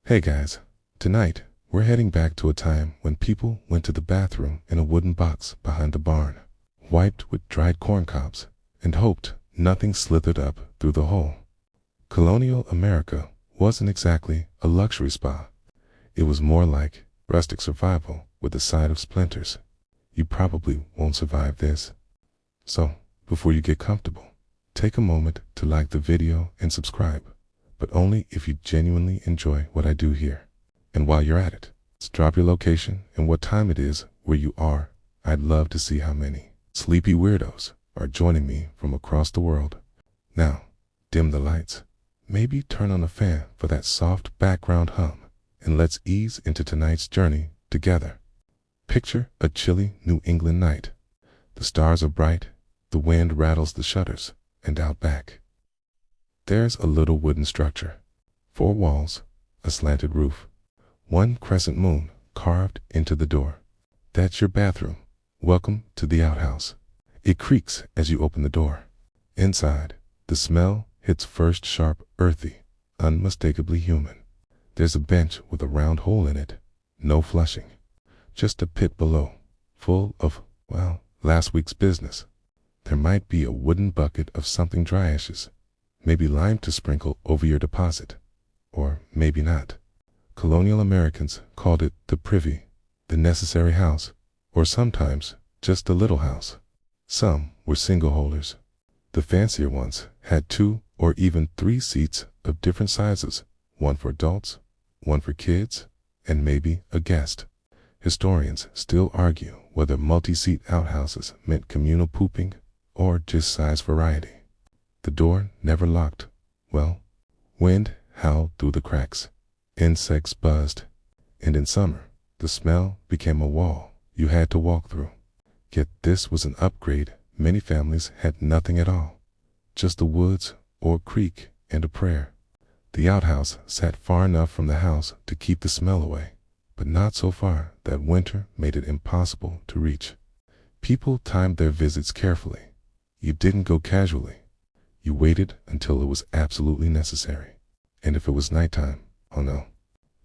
Hey guys, tonight we're heading back to a time when people went to the bathroom in a wooden box behind the barn, wiped with dried corn cobs, and hoped nothing slithered up through the hole. Colonial America wasn't exactly a luxury spa. It was more like rustic survival with a side of splinters. You probably won't survive this. So, before you get comfortable, take a moment to like the video and subscribe, but only if you genuinely enjoy what I do here. And while you're at it, drop your location and what time it is where you are. I'd love to see how many sleepy weirdos are joining me from across the world. Now, dim the lights, maybe turn on a fan for that soft background hum, and let's ease into tonight's journey together. Picture a chilly New England night. The stars are bright, the wind rattles the shutters, and out back, there's a little wooden structure. 4 walls, a slanted roof, one crescent moon carved into the door. That's your bathroom. Welcome to the outhouse. It creaks as you open the door. Inside, the smell hits first sharp, earthy, unmistakably human. There's a bench with a round hole in it. No flushing. Just a pit below, full of, well, last week's business. There might be a wooden bucket of something dry ashes, maybe lime to sprinkle over your deposit, or maybe not. Colonial Americans called it the privy, the necessary house, or sometimes just a little house. Some were single holders. The fancier ones had 2 or even 3 seats of different sizes, one for adults, one for kids, and maybe a guest. Historians still argue whether multi-seat outhouses meant communal pooping or just size variety. The door never locked. Well, wind howled through the cracks, insects buzzed, and in summer, the smell became a wall you had to walk through. Yet this was an upgrade. Many families had nothing at all, just the woods or creek and a prayer. The outhouse sat far enough from the house to keep the smell away, but not so far that winter made it impossible to reach. People timed their visits carefully. You didn't go casually. You waited until it was absolutely necessary. And if it was nighttime, oh no,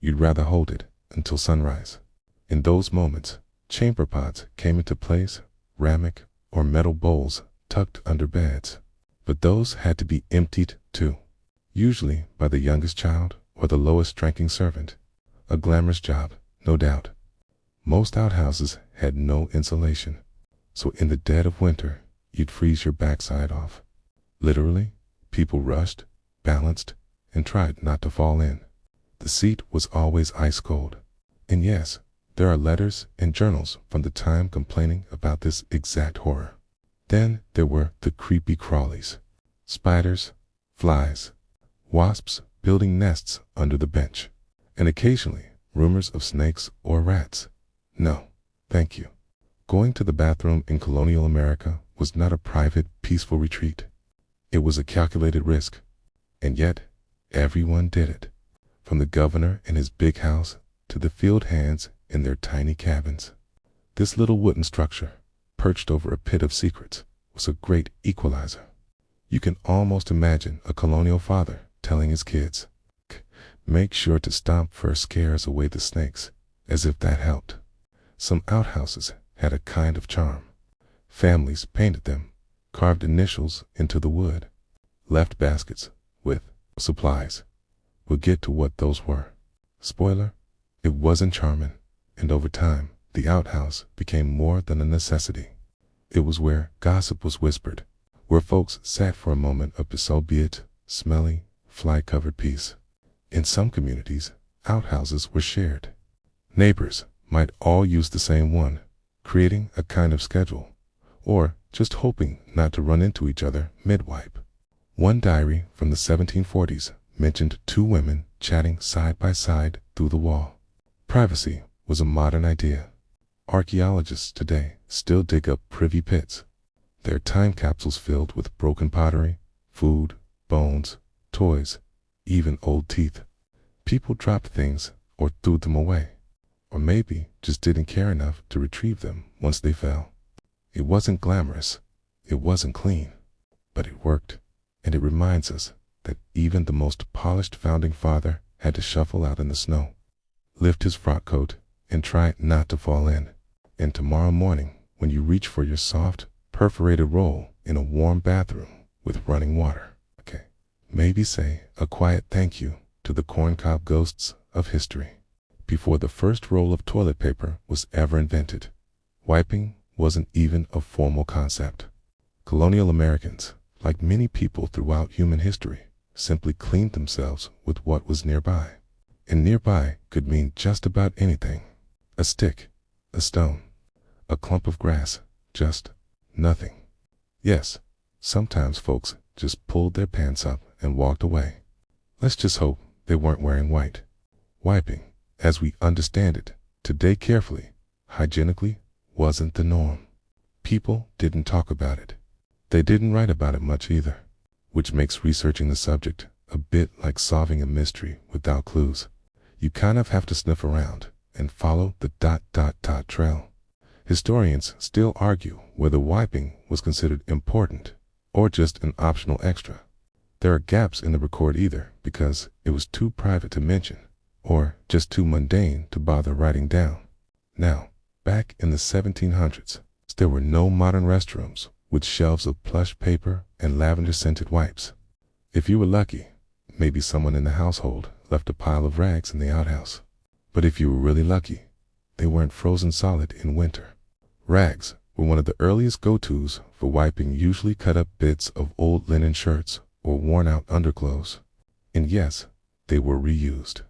you'd rather hold it until sunrise. In those moments, chamber pots came into place, ramekin or metal bowls tucked under beds. But those had to be emptied too, usually by the youngest child or the lowest ranking servant. A glamorous job, no doubt. Most outhouses had no insulation, so in the dead of winter, you'd freeze your backside off. Literally, people rushed, balanced, and tried not to fall in. The seat was always ice cold. And yes, there are letters and journals from the time complaining about this exact horror. Then there were the creepy crawlies. Spiders, flies, wasps building nests under the bench, and occasionally rumors of snakes or rats. No, thank you. Going to the bathroom in colonial America was not a private, peaceful retreat. It was a calculated risk, and yet everyone did it, from the governor in his big house to the field hands in their tiny cabins. This little wooden structure, perched over a pit of secrets, was a great equalizer. You can almost imagine a colonial father telling his kids, "Make sure to stomp first scares away the snakes," as if that helped. Some outhouses had a kind of charm. Families painted them, carved initials into the wood, left baskets with supplies. We'll get to what those were. Spoiler, it wasn't charming, and over time, the outhouse became more than a necessity. It was where gossip was whispered, where folks sat for a moment of albeit smelly, fly-covered peace. In some communities, outhouses were shared. Neighbors might all use the same one, creating a kind of schedule, or just hoping not to run into each other mid-wipe. One diary from the 1740s mentioned 2 women chatting side by side through the wall. Privacy was a modern idea. Archaeologists today still dig up privy pits. Their time capsules filled with broken pottery, food, bones, toys, even old teeth. People dropped things or threw them away, or maybe just didn't care enough to retrieve them once they fell. It wasn't glamorous, it wasn't clean, but it worked, and it reminds us that even the most polished founding father had to shuffle out in the snow, lift his frock coat, and try not to fall in. And tomorrow morning, when you reach for your soft, perforated roll in a warm bathroom with running water, okay, maybe say a quiet thank you to the corncob ghosts of history. Before the first roll of toilet paper was ever invented, wiping wasn't even a formal concept. Colonial Americans, like many people throughout human history, simply cleaned themselves with what was nearby. And nearby could mean just about anything. A stick, a stone, a clump of grass, just nothing. Yes, sometimes folks just pulled their pants up and walked away. Let's just hope they weren't wearing white. Wiping, as we understand it today carefully, hygienically, wasn't the norm. People didn't talk about it. They didn't write about it much either, which makes researching the subject a bit like solving a mystery without clues. You kind of have to sniff around and follow the ... trail. Historians still argue whether wiping was considered important or just an optional extra. There are gaps in the record either because it was too private to mention or just too mundane to bother writing down. Now, back in the 1700s, there were no modern restrooms with shelves of plush paper and lavender-scented wipes. If you were lucky, maybe someone in the household left a pile of rags in the outhouse. But if you were really lucky, they weren't frozen solid in winter. Rags were one of the earliest go-tos for wiping, usually cut up bits of old linen shirts or worn-out underclothes. And yes, they were reused,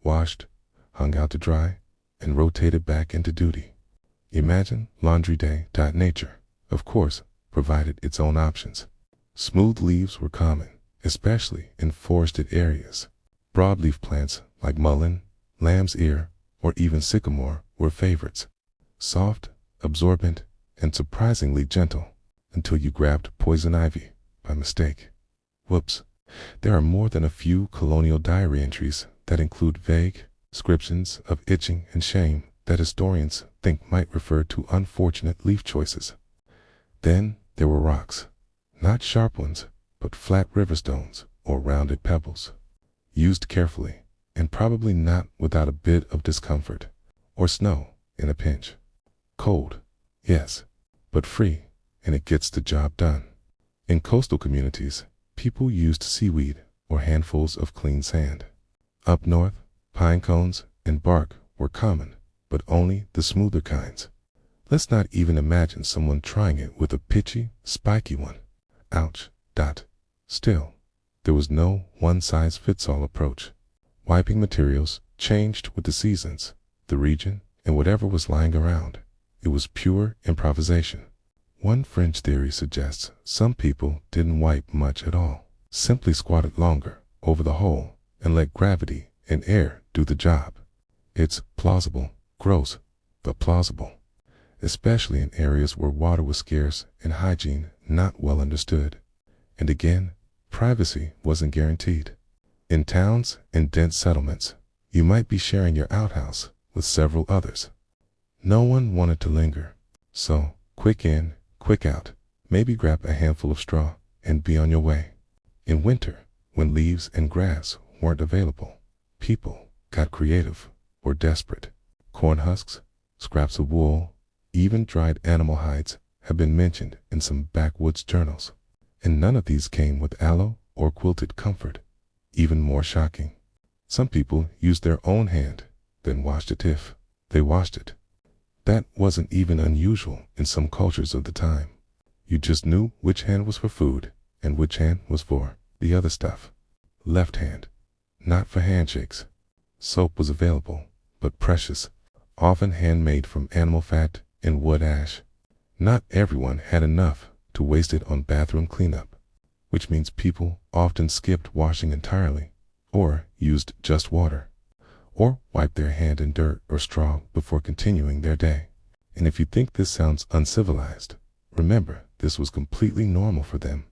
washed, hung out to dry, and rotated back into duty. Imagine laundry day. Nature, of course, provided its own options. Smooth leaves were common, especially in forested areas. Broadleaf plants like mullein, lamb's ear, or even sycamore were favorites. Soft, absorbent, and surprisingly gentle until you grabbed poison ivy by mistake. Whoops. There are more than a few colonial diary entries that include vague descriptions of itching and shame that historians think might refer to unfortunate leaf choices. Then there were rocks, not sharp ones, but flat river stones or rounded pebbles, used carefully and probably not without a bit of discomfort, or snow in a pinch. Cold, yes, but free, and it gets the job done. In coastal communities, people used seaweed or handfuls of clean sand. Up north, pine cones and bark were common, but only the smoother kinds. Let's not even imagine someone trying it with a pitchy, spiky one. Ouch. Still, there was no one-size-fits-all approach. Wiping materials changed with the seasons, the region, and whatever was lying around. It was pure improvisation. One fringe theory suggests some people didn't wipe much at all, simply squatted longer over the hole and let gravity and air do the job. It's plausible, gross, but plausible, especially in areas where water was scarce and hygiene not well understood. And again, privacy wasn't guaranteed. In towns and dense settlements, you might be sharing your outhouse with several others. No one wanted to linger, so quick in, quick out, maybe grab a handful of straw and be on your way. In winter, when leaves and grass weren't available, people got creative or desperate. Corn husks, scraps of wool, even dried animal hides have been mentioned in some backwoods journals. And none of these came with aloe or quilted comfort. Even more shocking, some people used their own hand, then washed it if they washed it. That wasn't even unusual in some cultures of the time. You just knew which hand was for food and which hand was for the other stuff. Left hand, not for handshakes. Soap was available, but precious, often handmade from animal fat and wood ash. Not everyone had enough to waste it on bathroom cleanup, which means people often skipped washing entirely, or used just water, or wiped their hand in dirt or straw before continuing their day. And if you think this sounds uncivilized, remember this was completely normal for them.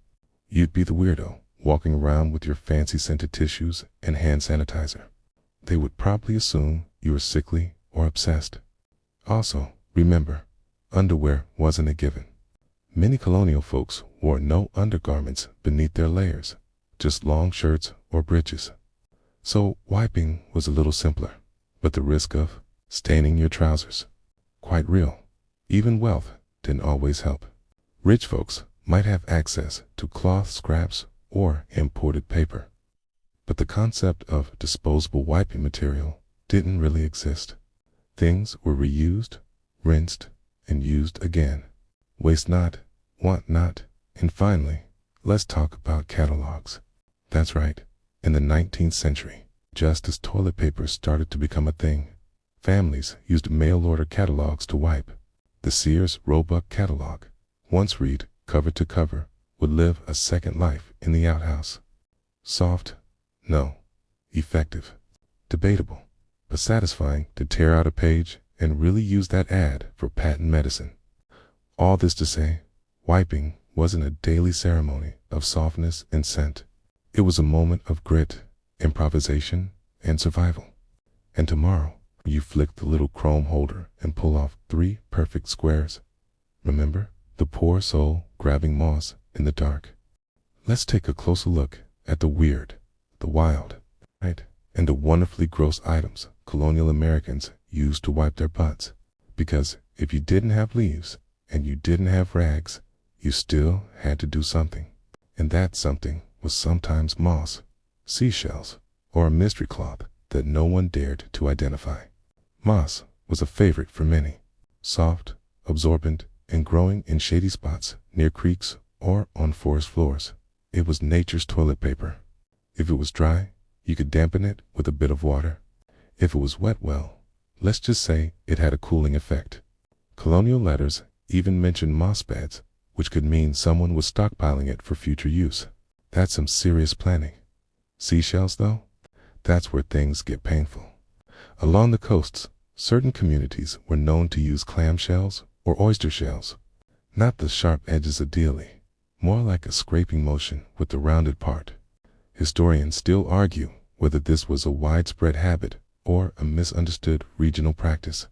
You'd be the weirdo, walking around with your fancy scented tissues and hand sanitizer. They would probably assume you were sickly or obsessed. Also, remember, underwear wasn't a given. Many colonial folks wore no undergarments beneath their layers, just long shirts or breeches. So wiping was a little simpler, but the risk of staining your trousers, quite real. Even wealth didn't always help. Rich folks might have access to cloth scraps or imported paper, but the concept of disposable wiping material didn't really exist. Things were reused, rinsed, and used again. Waste not, want not, and finally, let's talk about catalogs. That's right, in the 19th century, just as toilet paper started to become a thing, families used mail-order catalogs to wipe. The Sears Roebuck catalog, once read cover to cover, would live a second life in the outhouse. Soft? No. Effective? Debatable, but satisfying to tear out a page and really use that ad for patent medicine. All this to say, wiping wasn't a daily ceremony of softness and scent. It was a moment of grit, improvisation, and survival. And tomorrow, you flick the little chrome holder and pull off 3 perfect squares. Remember, the poor soul grabbing moss in the dark. Let's take a closer look at the weird, the wild, right, and the wonderfully gross items colonial Americans used to wipe their butts. Because if you didn't have leaves and you didn't have rags, you still had to do something. And that something was sometimes moss, seashells, or a mystery cloth that no one dared to identify. Moss was a favorite for many. Soft, absorbent, and growing in shady spots near creeks or on forest floors. It was nature's toilet paper. If it was dry, you could dampen it with a bit of water. If it was wet, well, let's just say it had a cooling effect. Colonial letters even mentioned moss beds, which could mean someone was stockpiling it for future use. That's some serious planning. Seashells, though? That's where things get painful. Along the coasts, certain communities were known to use clam shells or oyster shells. Not the sharp edges ideally, more like a scraping motion with the rounded part. Historians still argue whether this was a widespread habit or a misunderstood regional practice.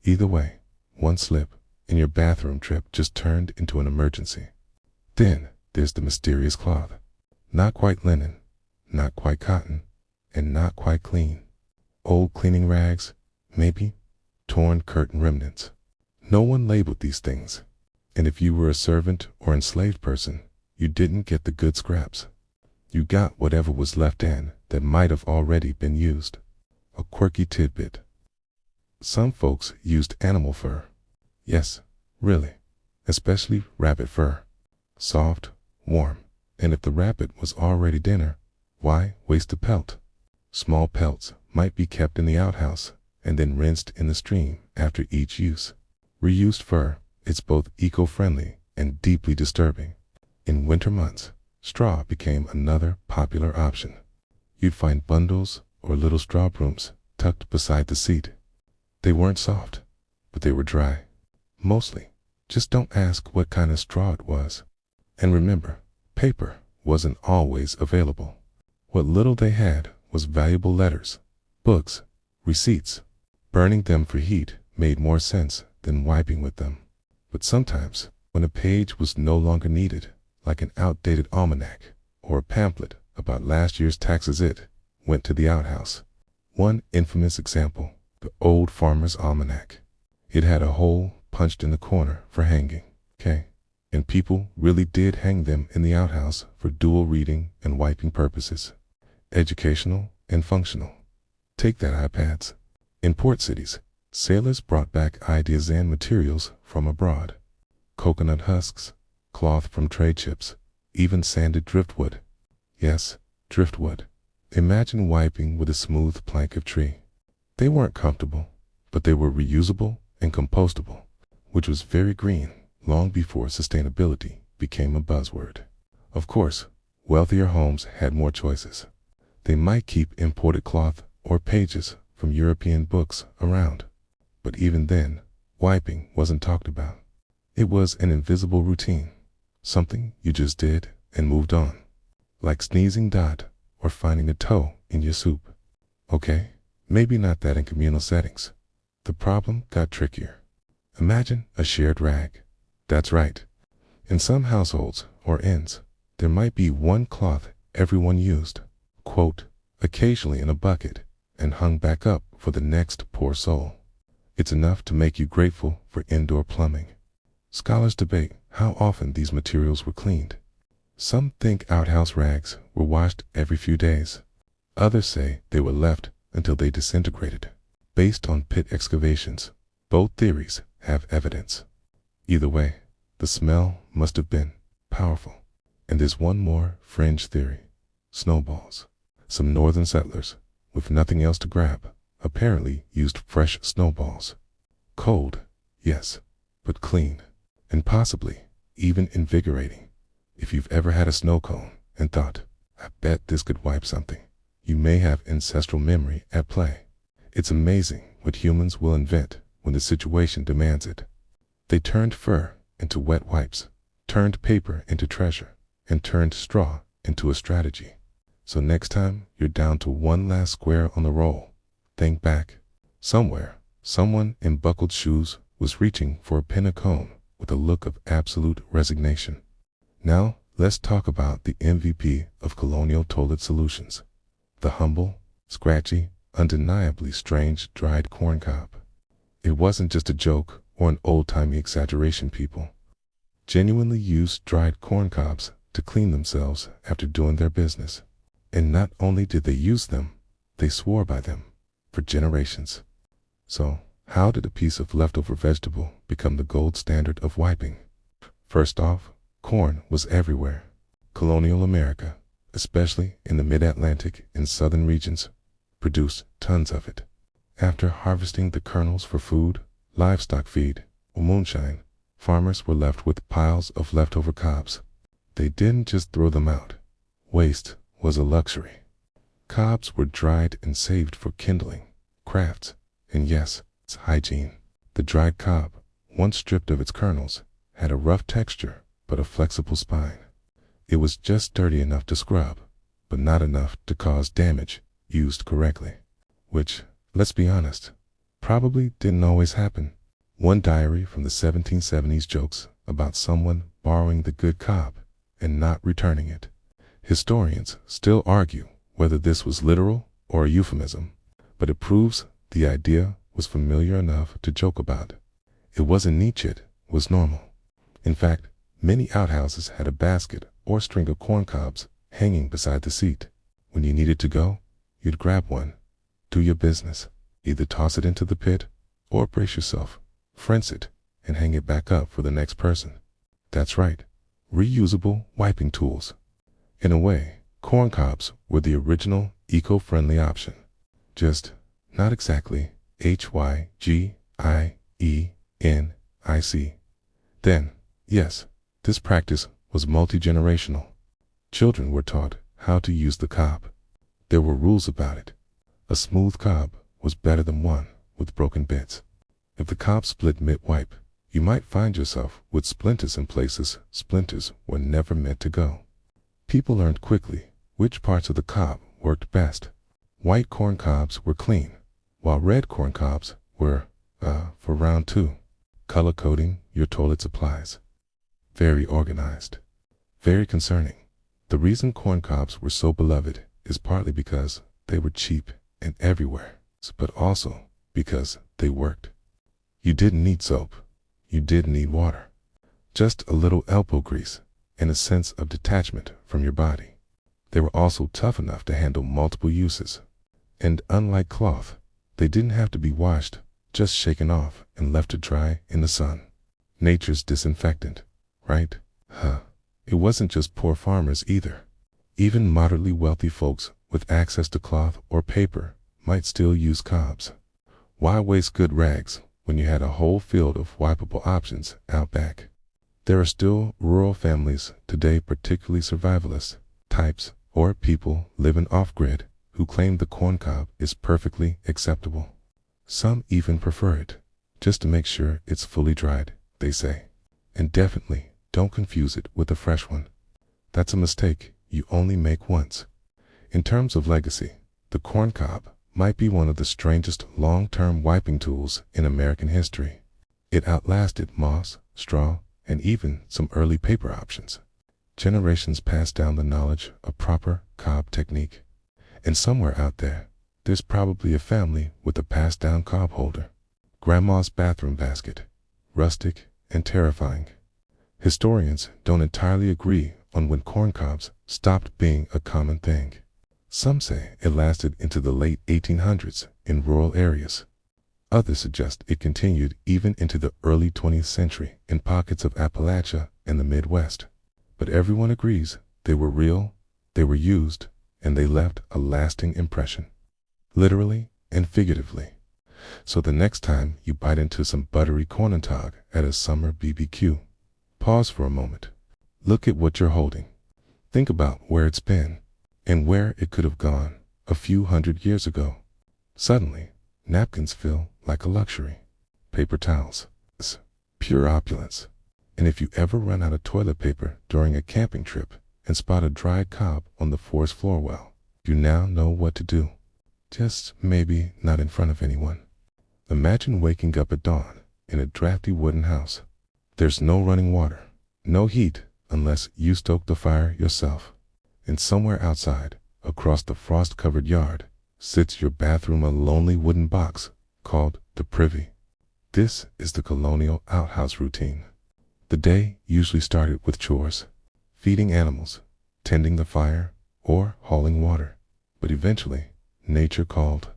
Either way, one slip, and your bathroom trip just turned into an emergency. Then there's the mysterious cloth. Not quite linen, not quite cotton, and not quite clean. Old cleaning rags, maybe, torn curtain remnants. No one labeled these things, and if you were a servant or enslaved person, you didn't get the good scraps. You got whatever was left in that might have already been used. A quirky tidbit. Some folks used animal fur. Yes, really, especially rabbit fur. Soft, warm, and if the rabbit was already dinner, why waste a pelt? Small pelts might be kept in the outhouse and then rinsed in the stream after each use. Reused fur, it's both eco-friendly and deeply disturbing. In winter months, straw became another popular option. You'd find bundles or little straw brooms tucked beside the seat. They weren't soft, but they were dry. Mostly. Just don't ask what kind of straw it was. And remember, paper wasn't always available. What little they had was valuable letters, books, receipts. Burning them for heat made more sense than wiping with them. But sometimes, when a page was no longer needed, like an outdated almanac or a pamphlet about last year's taxes, it went to the outhouse. One infamous example, the Old Farmer's Almanac. It had a hole punched in the corner for hanging, and people really did hang them in the outhouse for dual reading and wiping purposes. Educational and functional. Take that, iPads. In port cities, sailors brought back ideas and materials from abroad. Coconut husks, cloth from trade ships, even sanded driftwood. Yes, driftwood. Imagine wiping with a smooth plank of tree. They weren't comfortable, but they were reusable and compostable, which was very green long before sustainability became a buzzword. Of course, wealthier homes had more choices. They might keep imported cloth or pages from European books around. But even then, wiping wasn't talked about. It was an invisible routine, something you just did and moved on. Like sneezing dot or finding a toe in your soup. Okay, maybe not that in communal settings. The problem got trickier. Imagine a shared rag. That's right. In some households or inns, there might be one cloth everyone used. Quote, occasionally in a bucket, and hung back up for the next poor soul. It's enough to make you grateful for indoor plumbing. Scholars debate how often these materials were cleaned. Some think outhouse rags were washed every few days. Others say they were left until they disintegrated. Based on pit excavations, both theories have evidence. Either way, the smell must have been powerful. And there's one more fringe theory: snowballs. Some northern settlers, with nothing else to grab, apparently used fresh snowballs. Cold, yes, but clean, and possibly even invigorating. If you've ever had a snow cone and thought, I bet this could wipe something, you may have ancestral memory at play. It's amazing what humans will invent when the situation demands it. They turned fur into wet wipes, turned paper into treasure, and turned straw into a strategy. So next time you're down to one last square on the roll, think back. Somewhere, someone in buckled shoes was reaching for a pin of cone with a look of absolute resignation. Now, let's talk about the MVP of colonial toilet solutions: the humble, scratchy, undeniably strange dried corn cob. It wasn't just a joke or an old-timey exaggeration, people. Genuinely used dried corn cobs to clean themselves after doing their business. And not only did they use them, they swore by them for generations. So, how did a piece of leftover vegetable become the gold standard of wiping? First off, corn was everywhere. Colonial America, especially in the mid-Atlantic and southern regions, produced tons of it. After harvesting the kernels for food, livestock feed, or moonshine, farmers were left with piles of leftover cobs. They didn't just throw them out. Waste was a luxury. Cobs were dried and saved for kindling, crafts, and yes, it's hygiene. The dried cob, once stripped of its kernels, had a rough texture but a flexible spine. It was just dirty enough to scrub, but not enough to cause damage used correctly. Which, let's be honest, probably didn't always happen. One diary from the 1770s jokes about someone borrowing the good cob and not returning it. Historians still argue whether this was literal or a euphemism, but it proves the idea was familiar enough to joke about. It wasn't niche, it was normal. In fact, many outhouses had a basket or string of corn cobs hanging beside the seat. When you needed to go, you'd grab one, do your business, either toss it into the pit or brace yourself, french it, and hang it back up for the next person. That's right, reusable wiping tools. In a way, corn cobs were the original eco-friendly option. Just not exactly hygienic. Then, yes, this practice was multi-generational. Children were taught how to use the cob. There were rules about it. A smooth cob was better than one with broken bits. If the cob split mid-wipe, you might find yourself with splinters in places splinters were never meant to go. People learned quickly which parts of the cob worked best. White corn cobs were clean, while red corn cobs were, for round two. Color coding your toilet supplies. Very organized. Very concerning. The reason corn cobs were so beloved is partly because they were cheap and everywhere, but also because they worked. You didn't need soap. You didn't need water. Just a little elbow grease and a sense of detachment from your body. They were also tough enough to handle multiple uses. And unlike cloth, they didn't have to be washed, just shaken off and left to dry in the sun. Nature's disinfectant, right? It wasn't just poor farmers either. Even moderately wealthy folks with access to cloth or paper might still use cobs. Why waste good rags when you had a whole field of wipeable options out back? There are still rural families today, particularly survivalist types or people living off-grid, who claim the corn cob is perfectly acceptable. Some even prefer it, just to make sure it's fully dried, they say. And definitely don't confuse it with a fresh one. That's a mistake you only make once. In terms of legacy, the corn cob might be one of the strangest long-term wiping tools in American history. It outlasted moss, straw, and even some early paper options. Generations passed down the knowledge of proper cob technique. And somewhere out there, there's probably a family with a passed-down cob holder. Grandma's bathroom basket, rustic and terrifying. Historians don't entirely agree on when corncobs stopped being a common thing. Some say it lasted into the late 1800s in rural areas. Others suggest it continued even into the early 20th century in pockets of Appalachia and the Midwest. But everyone agrees they were real, they were used, and they left a lasting impression, literally and figuratively. So the next time you bite into some buttery corn and tog at a summer BBQ, pause for a moment. Look at what you're holding. Think about where it's been and where it could have gone a few hundred years ago. Suddenly, napkins feel like a luxury. Paper towels, pure opulence. And if you ever run out of toilet paper during a camping trip and spot a dried cob on the forest floor, well, you now know what to do. Just maybe not in front of anyone. Imagine waking up at dawn in a drafty wooden house. There's no running water, no heat unless you stoke the fire yourself. And somewhere outside, across the frost-covered yard, sits your bathroom, a lonely wooden box called the privy. This is the colonial outhouse routine. The day usually started with chores, feeding animals, tending the fire, or hauling water. But eventually, nature called.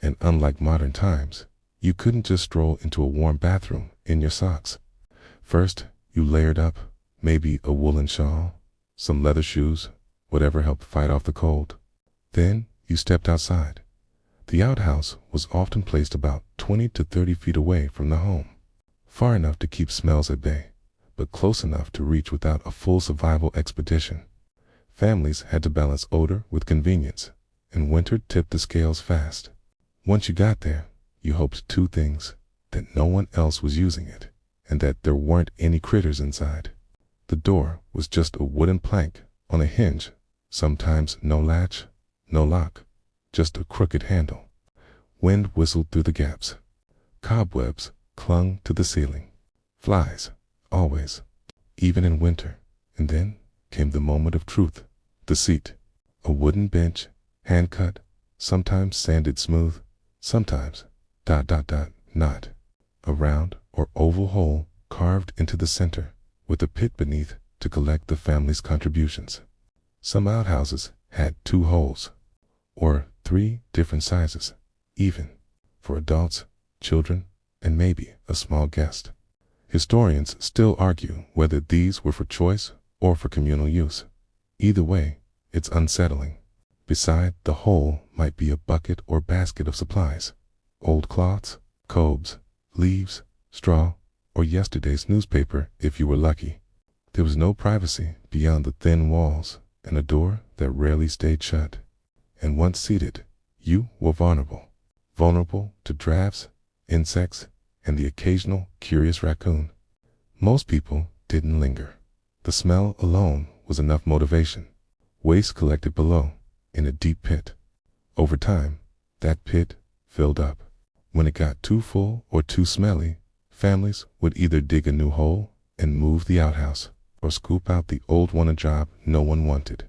And unlike modern times, you couldn't just stroll into a warm bathroom in your socks. First, you layered up, maybe a woolen shawl, some leather shoes, whatever helped fight off the cold. Then, you stepped outside. The outhouse was often placed about 20 to 30 feet away from the home, far enough to keep smells at bay, but close enough to reach without a full survival expedition. Families had to balance odor with convenience, and winter tipped the scales fast. Once you got there, you hoped two things: that no one else was using it, and that there weren't any critters inside. The door was just a wooden plank on a hinge, sometimes no latch, no lock, just a crooked handle. Wind whistled through the gaps. Cobwebs clung to the ceiling. Flies, always, even in winter. And then came the moment of truth. The seat, a wooden bench, hand-cut, sometimes sanded smooth, sometimes ... not. A round or oval hole carved into the center, with a pit beneath to collect the family's contributions. Some outhouses had 2 holes, or 3 different sizes, even, for adults, children, and maybe a small guest. Historians still argue whether these were for choice or for communal use. Either way, it's unsettling. Beside the hole might be a bucket or basket of supplies: old cloths, cobes, leaves, straw, or yesterday's newspaper if you were lucky. There was no privacy beyond the thin walls and a door that rarely stayed shut. And once seated, you were vulnerable. Vulnerable to drafts, insects, and the occasional curious raccoon. Most people didn't linger. The smell alone was enough motivation. Waste collected below, in a deep pit. Over time, that pit filled up. When it got too full or too smelly, families would either dig a new hole and move the outhouse, or scoop out the old one, a job no one wanted,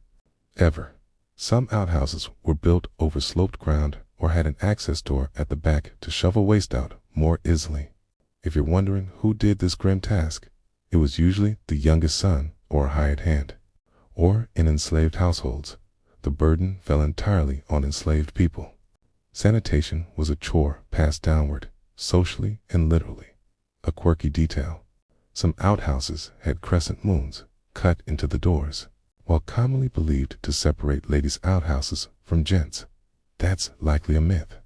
ever. Some outhouses were built over sloped ground or had an access door at the back to shovel waste out more easily. If you're wondering who did this grim task, it was usually the youngest son or a hired hand. Or in enslaved households, the burden fell entirely on enslaved people. Sanitation was a chore passed downward, socially and literally. A quirky detail: some outhouses had crescent moons cut into the doors, while commonly believed to separate ladies' outhouses from gents'. That's likely a myth.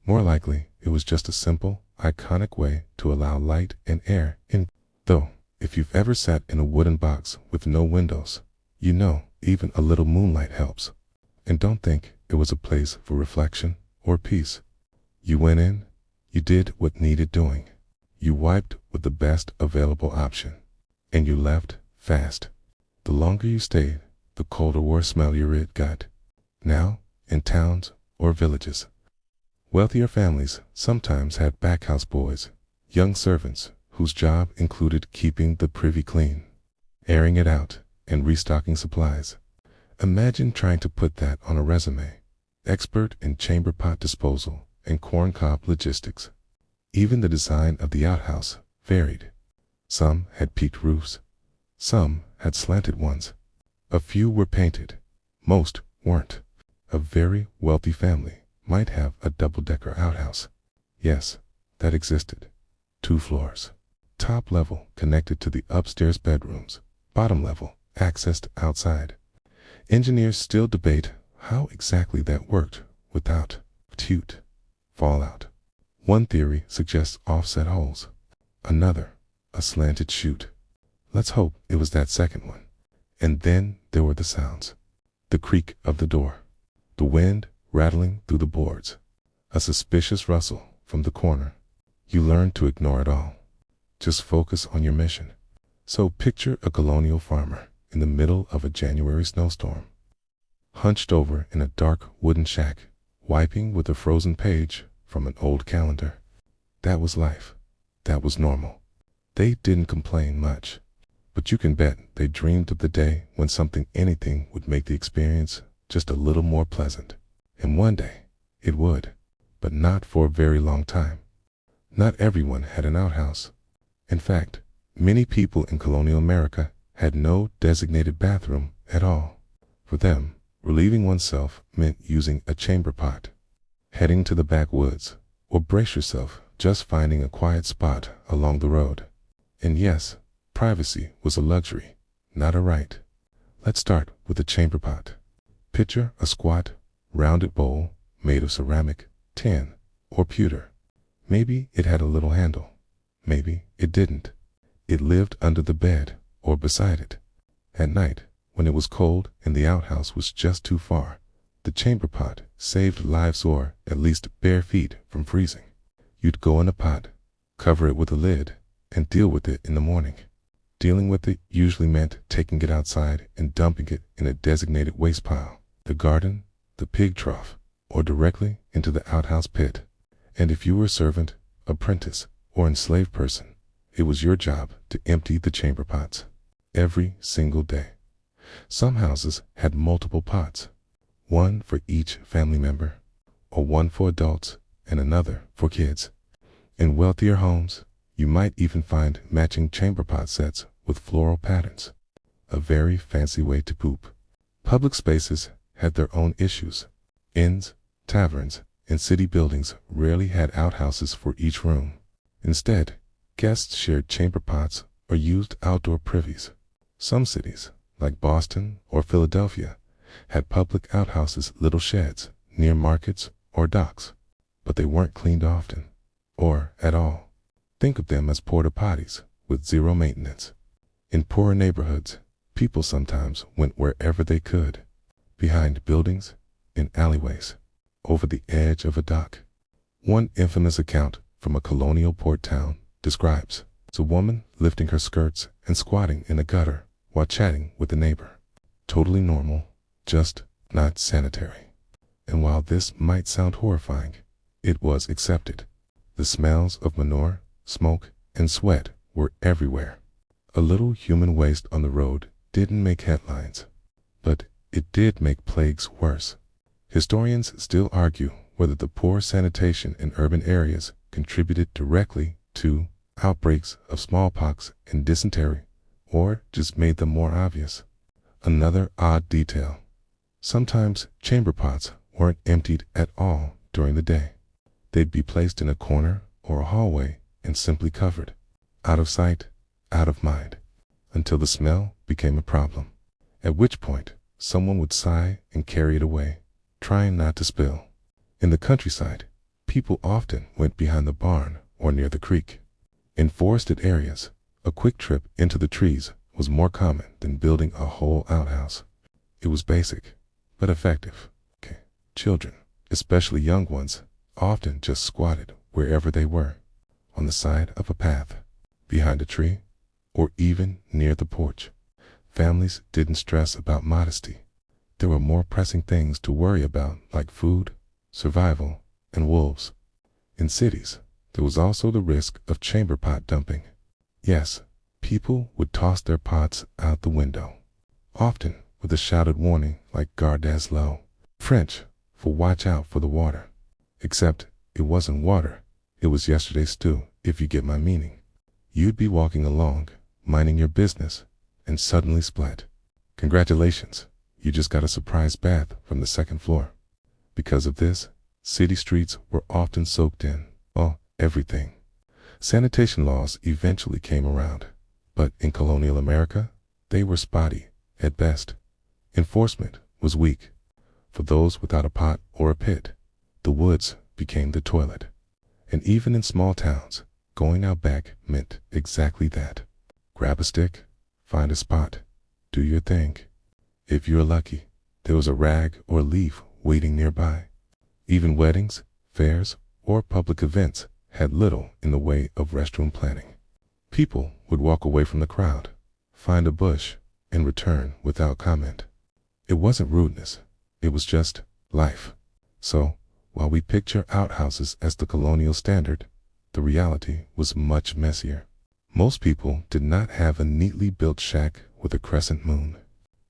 More likely, it was just a simple, iconic way to allow light and air in. Though, if you've ever sat in a wooden box with no windows, you know even a little moonlight helps. And don't think it was a place for reflection or peace. You went in, you did what needed doing. You wiped with the best available option, and you left fast. The longer you stayed, the colder war smellier it got. Now, in towns or villages, wealthier families sometimes had backhouse boys, young servants whose job included keeping the privy clean, airing it out, and restocking supplies. Imagine trying to put that on a resume. expert in chamber pot disposal and corncob logistics. Even the design of the outhouse varied. Some had peaked roofs, some had slanted ones. A few were painted, most weren't. A very wealthy family might have a double-decker outhouse. Yes, that existed. 2 floors. Top level connected to the upstairs bedrooms, bottom level accessed outside. Engineers still debate how exactly that worked without acute fallout. One theory suggests offset holes, another a slanted chute. Let's hope it was that second one. And then there were the sounds. The creak of the door, the wind rattling through the boards, a suspicious rustle from the corner. You learn to ignore it all. Just focus on your mission. So picture a colonial farmer in the middle of a January snowstorm, hunched over in a dark wooden shack, wiping with a frozen page from an old calendar. That was life. That was normal. They didn't complain much, but you can bet they dreamed of the day when anything would make the experience just a little more pleasant. And one day, it would, but not for a very long time. Not everyone had an outhouse. In fact, many people in colonial America had no designated bathroom at all. For them, relieving oneself meant using a chamber pot, heading to the backwoods, or brace yourself just finding a quiet spot along the road. And yes, privacy was a luxury, not a right. Let's start with the chamber pot. Picture a squat, rounded bowl made of ceramic, tin, or pewter. Maybe it had a little handle. Maybe it didn't. It lived under the bed or beside it. At night, when it was cold and the outhouse was just too far, the chamber pot saved lives or at least bare feet from freezing. You'd go in a pot, cover it with a lid, and deal with it in the morning. Dealing with it usually meant taking it outside and dumping it in a designated waste pile, the garden, the pig trough, or directly into the outhouse pit. And if you were a servant, apprentice, or enslaved person, it was your job to empty the chamber pots every single day. Some houses had multiple pots, one for each family member, or one for adults and another for kids. In wealthier homes, you might even find matching chamber pot sets with floral patterns. A very fancy way to poop. Public spaces had their own issues. Inns, taverns, and city buildings rarely had outhouses for each room. Instead, guests shared chamber pots or used outdoor privies. Some cities, like Boston or Philadelphia, had public outhouses, little sheds near markets or docks, but they weren't cleaned often, or at all. Think of them as porta potties with zero maintenance. In poorer neighborhoods, people sometimes went wherever they could, behind buildings, in alleyways, over the edge of a dock. One infamous account from a colonial port town describes a woman lifting her skirts and squatting in a gutter while chatting with a neighbor. Totally normal, just not sanitary. And while this might sound horrifying, it was accepted. The smells of manure, smoke, and sweat were everywhere. A little human waste on the road didn't make headlines, but it did make plagues worse. Historians still argue whether the poor sanitation in urban areas contributed directly to outbreaks of smallpox and dysentery, or just made them more obvious. Another odd detail. Sometimes chamber pots weren't emptied at all during the day. They'd be placed in a corner or a hallway and simply covered, out of sight, out of mind, until the smell became a problem, at which point someone would sigh and carry it away, trying not to spill. In the countryside, people often went behind the barn or near the creek. In forested areas, a quick trip into the trees was more common than building a whole outhouse. It was basic, but effective. Children, especially young ones, often just squatted wherever they were, on the side of a path, behind a tree, or even near the porch. Families didn't stress about modesty. There were more pressing things to worry about, like food, survival, and wolves. In cities, there was also the risk of chamber pot dumping. Yes, people would toss their pots out the window, often with a shouted warning like "Garde as low," French for watch out for the water. Except it wasn't water, it was yesterday's stew, if you get my meaning. You'd be walking along, minding your business, and suddenly splat. Congratulations, you just got a surprise bath from the second floor. Because of this, city streets were often soaked in, everything. Sanitation laws eventually came around, but in colonial America, they were spotty, at best. Enforcement was weak. For those without a pot or a pit, the woods became the toilet. And even in small towns, going out back meant exactly that. Grab a stick, find a spot, do your thing. If you're lucky, there was a rag or leaf waiting nearby. Even weddings, fairs, or public events had little in the way of restroom planning. People would walk away from the crowd, find a bush, and return without comment. It wasn't rudeness, it was just life. So, while we picture outhouses as the colonial standard, the reality was much messier. Most people did not have a neatly built shack with a crescent moon.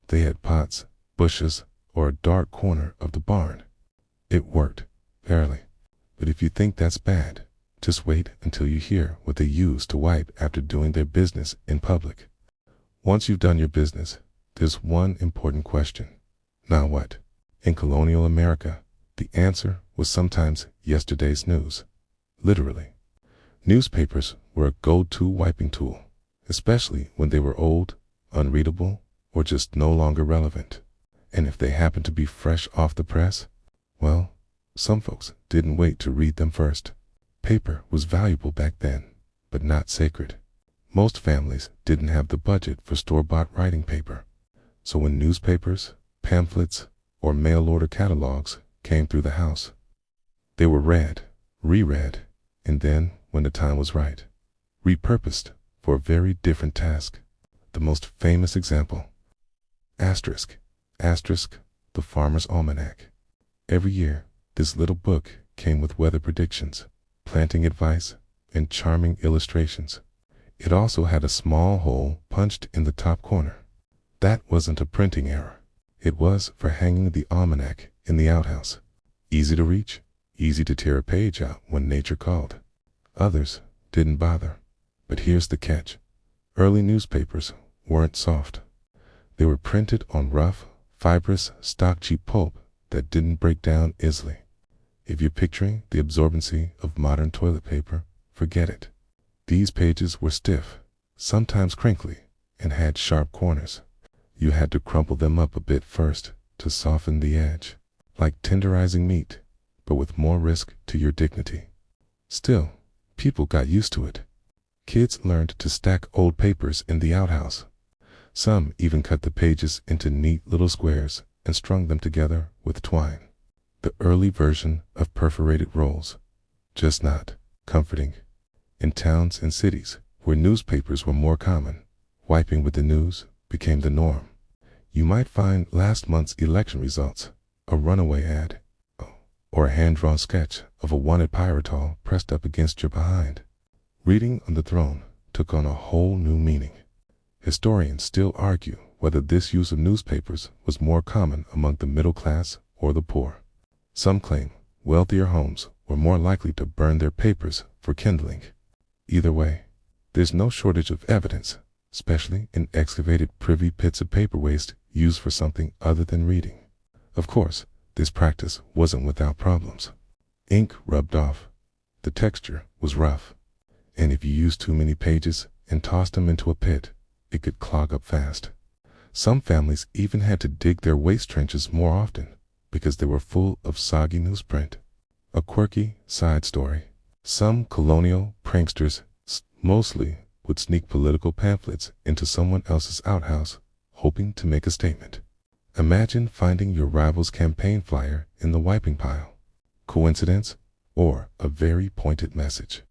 They had pots, bushes, or a dark corner of the barn. It worked, barely. But if you think that's bad, just wait until you hear what they use to wipe after doing their business in public. Once you've done your business, there's one important question. Now what? In colonial America, the answer was sometimes yesterday's news. Literally. Newspapers were a go-to wiping tool, especially when they were old, unreadable, or just no longer relevant. And if they happened to be fresh off the press, well, some folks didn't wait to read them first. Paper was valuable back then, but not sacred. Most families didn't have the budget for store-bought writing paper. So when newspapers, pamphlets, or mail-order catalogs came through the house, they were read, reread, and then, when the time was right, repurposed for a very different task. The most famous example, Asterisk, the Farmer's Almanac. Every year, this little book came with weather predictions, planting advice, and charming illustrations. It also had a small hole punched in the top corner. That wasn't a printing error. It was for hanging the almanac in the outhouse. Easy to reach, easy to tear a page out when nature called. Others didn't bother. But here's the catch. Early newspapers weren't soft. They were printed on rough, fibrous, stock-cheap pulp that didn't break down easily. If you're picturing the absorbency of modern toilet paper, forget it. These pages were stiff, sometimes crinkly, and had sharp corners. You had to crumple them up a bit first to soften the edge, like tenderizing meat, but with more risk to your dignity. Still, people got used to it. Kids learned to stack old papers in the outhouse. Some even cut the pages into neat little squares and strung them together with twine. The early version of perforated rolls, just not comforting. In towns and cities where newspapers were more common, wiping with the news became the norm. You might find last month's election results, a runaway ad, or a hand-drawn sketch of a wanted pyritol pressed up against your behind. Reading on the throne took on a whole new meaning. Historians still argue whether this use of newspapers was more common among the middle class or the poor. Some claim wealthier homes were more likely to burn their papers for kindling. Either way, there's no shortage of evidence, especially in excavated privy pits of paper waste used for something other than reading. Of course, this practice wasn't without problems. Ink rubbed off. The texture was rough. And if you used too many pages and tossed them into a pit, it could clog up fast. Some families even had to dig their waste trenches more often because they were full of soggy newsprint. A quirky side story. Some colonial pranksters mostly would sneak political pamphlets into someone else's outhouse, hoping to make a statement. Imagine finding your rival's campaign flyer in the wiping pile. Coincidence, or a very pointed message?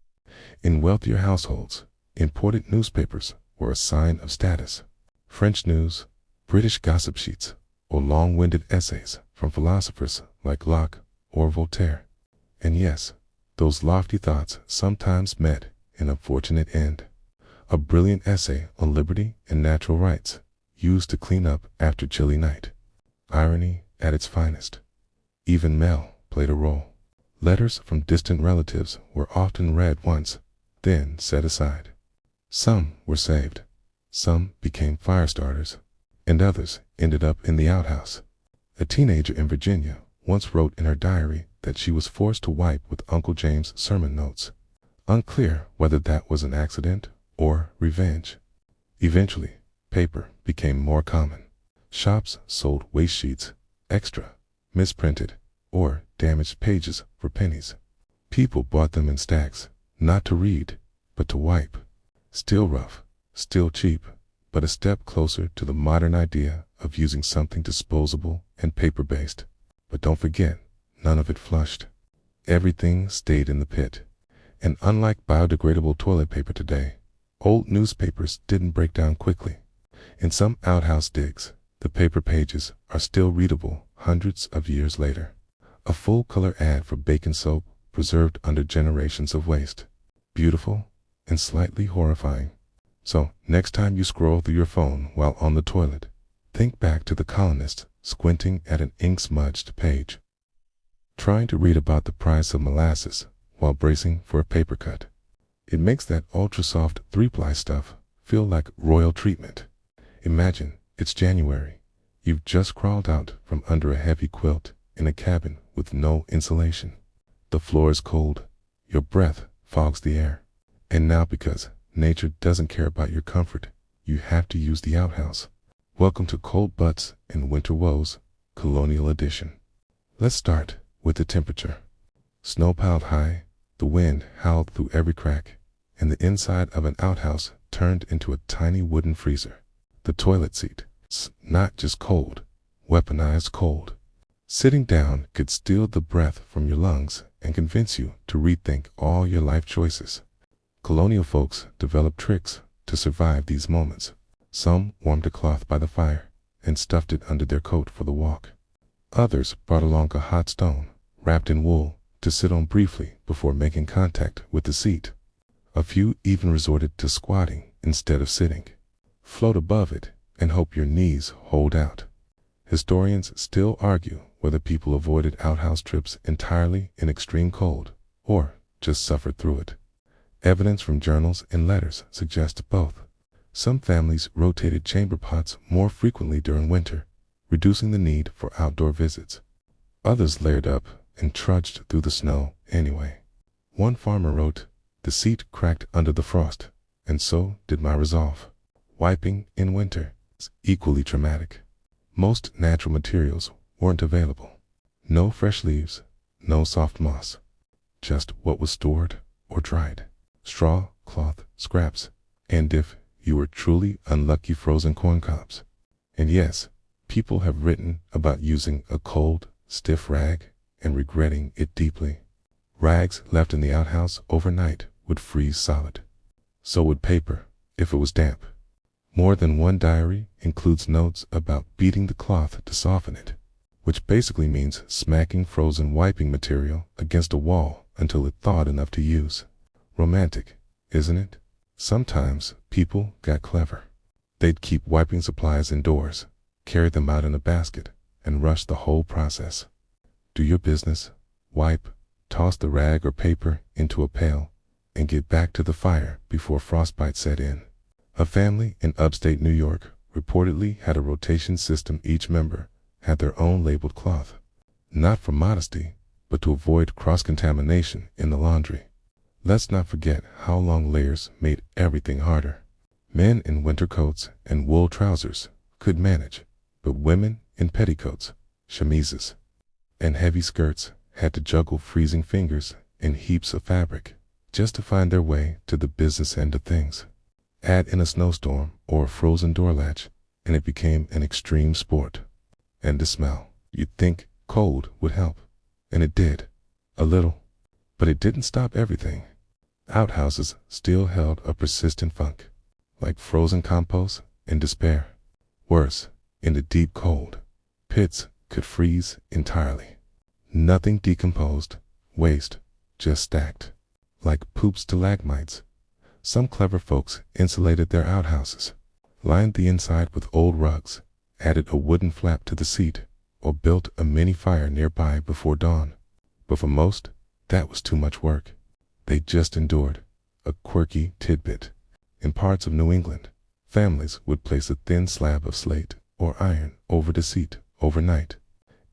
In wealthier households, imported newspapers were a sign of status. French news, British gossip sheets, or long-winded essays from philosophers like Locke or Voltaire. And yes, those lofty thoughts sometimes met an unfortunate end. A brilliant essay on liberty and natural rights, used to clean up after chilly night. Irony at its finest. Even mail played a role. Letters from distant relatives were often read once, then set aside. Some were saved, some became fire starters, and others ended up in the outhouse. A teenager in Virginia once wrote in her diary that she was forced to wipe with Uncle James' sermon notes. Unclear whether that was an accident or revenge. Eventually, paper became more common. Shops sold waste sheets, extra, misprinted, or damaged pages for pennies. People bought them in stacks, not to read, but to wipe. Still rough, still cheap, but a step closer to the modern idea of using something disposable and paper-based. But don't forget, none of it flushed. Everything stayed in the pit. And unlike biodegradable toilet paper today, old newspapers didn't break down quickly. In some outhouse digs, the paper pages are still readable hundreds of years later. A full-color ad for baking soap preserved under generations of waste. Beautiful and slightly horrifying. So, next time you scroll through your phone while on the toilet, think back to the colonists squinting at an ink-smudged page, trying to read about the price of molasses while bracing for a paper cut. It makes that ultra-soft 3-ply stuff feel like royal treatment. Imagine it's January. You've just crawled out from under a heavy quilt in a cabin with no insulation. The floor is cold. Your breath fogs the air. And now, because nature doesn't care about your comfort, you have to use the outhouse. Welcome to Cold Butts and Winter Woes, Colonial Edition. Let's start with the temperature. Snow piled high, the wind howled through every crack, and the inside of an outhouse turned into a tiny wooden freezer. The toilet seat, not just cold, weaponized cold. Sitting down could steal the breath from your lungs and convince you to rethink all your life choices. Colonial folks developed tricks to survive these moments. Some warmed a cloth by the fire and stuffed it under their coat for the walk. Others brought along a hot stone, wrapped in wool, to sit on briefly before making contact with the seat. A few even resorted to squatting instead of sitting. Float above it and hope your knees hold out. Historians still argue whether people avoided outhouse trips entirely in extreme cold or just suffered through it. Evidence from journals and letters suggests both. Some families rotated chamber pots more frequently during winter, reducing the need for outdoor visits. Others layered up and trudged through the snow anyway. One farmer wrote, "The seat cracked under the frost, and so did my resolve." Wiping in winter is equally traumatic. Most natural materials weren't available. No fresh leaves, no soft moss. Just what was stored or dried. Straw, cloth, scraps, and if you were truly unlucky, frozen corn cobs. And yes, people have written about using a cold, stiff rag and regretting it deeply. Rags left in the outhouse overnight would freeze solid. So would paper, if it was damp. More than one diary includes notes about beating the cloth to soften it, which basically means smacking frozen wiping material against a wall until it thawed enough to use. Romantic, isn't it? Sometimes people got clever. They'd keep wiping supplies indoors, carry them out in a basket, and rush the whole process. Do your business, wipe, toss the rag or paper into a pail, and get back to the fire before frostbite set in. A family in upstate New York reportedly had a rotation system. Each member had their own labeled cloth, not for modesty, but to avoid cross-contamination in the laundry. Let's not forget how long layers made everything harder. Men in winter coats and wool trousers could manage, but women in petticoats, chemises, and heavy skirts had to juggle freezing fingers and heaps of fabric just to find their way to the business end of things. Add in a snowstorm or a frozen door latch, and it became an extreme sport. And the smell. You'd think cold would help, and it did, a little, but it didn't stop everything. Outhouses still held a persistent funk, like frozen compost and despair. Worse, in the deep cold, pits could freeze entirely. Nothing decomposed, waste, just stacked, like poop stalagmites. Some clever folks insulated their outhouses, lined the inside with old rugs, added a wooden flap to the seat, or built a mini fire nearby before dawn. But for most, that was too much work. They just endured. A quirky tidbit. In parts of New England, families would place a thin slab of slate or iron over the seat overnight.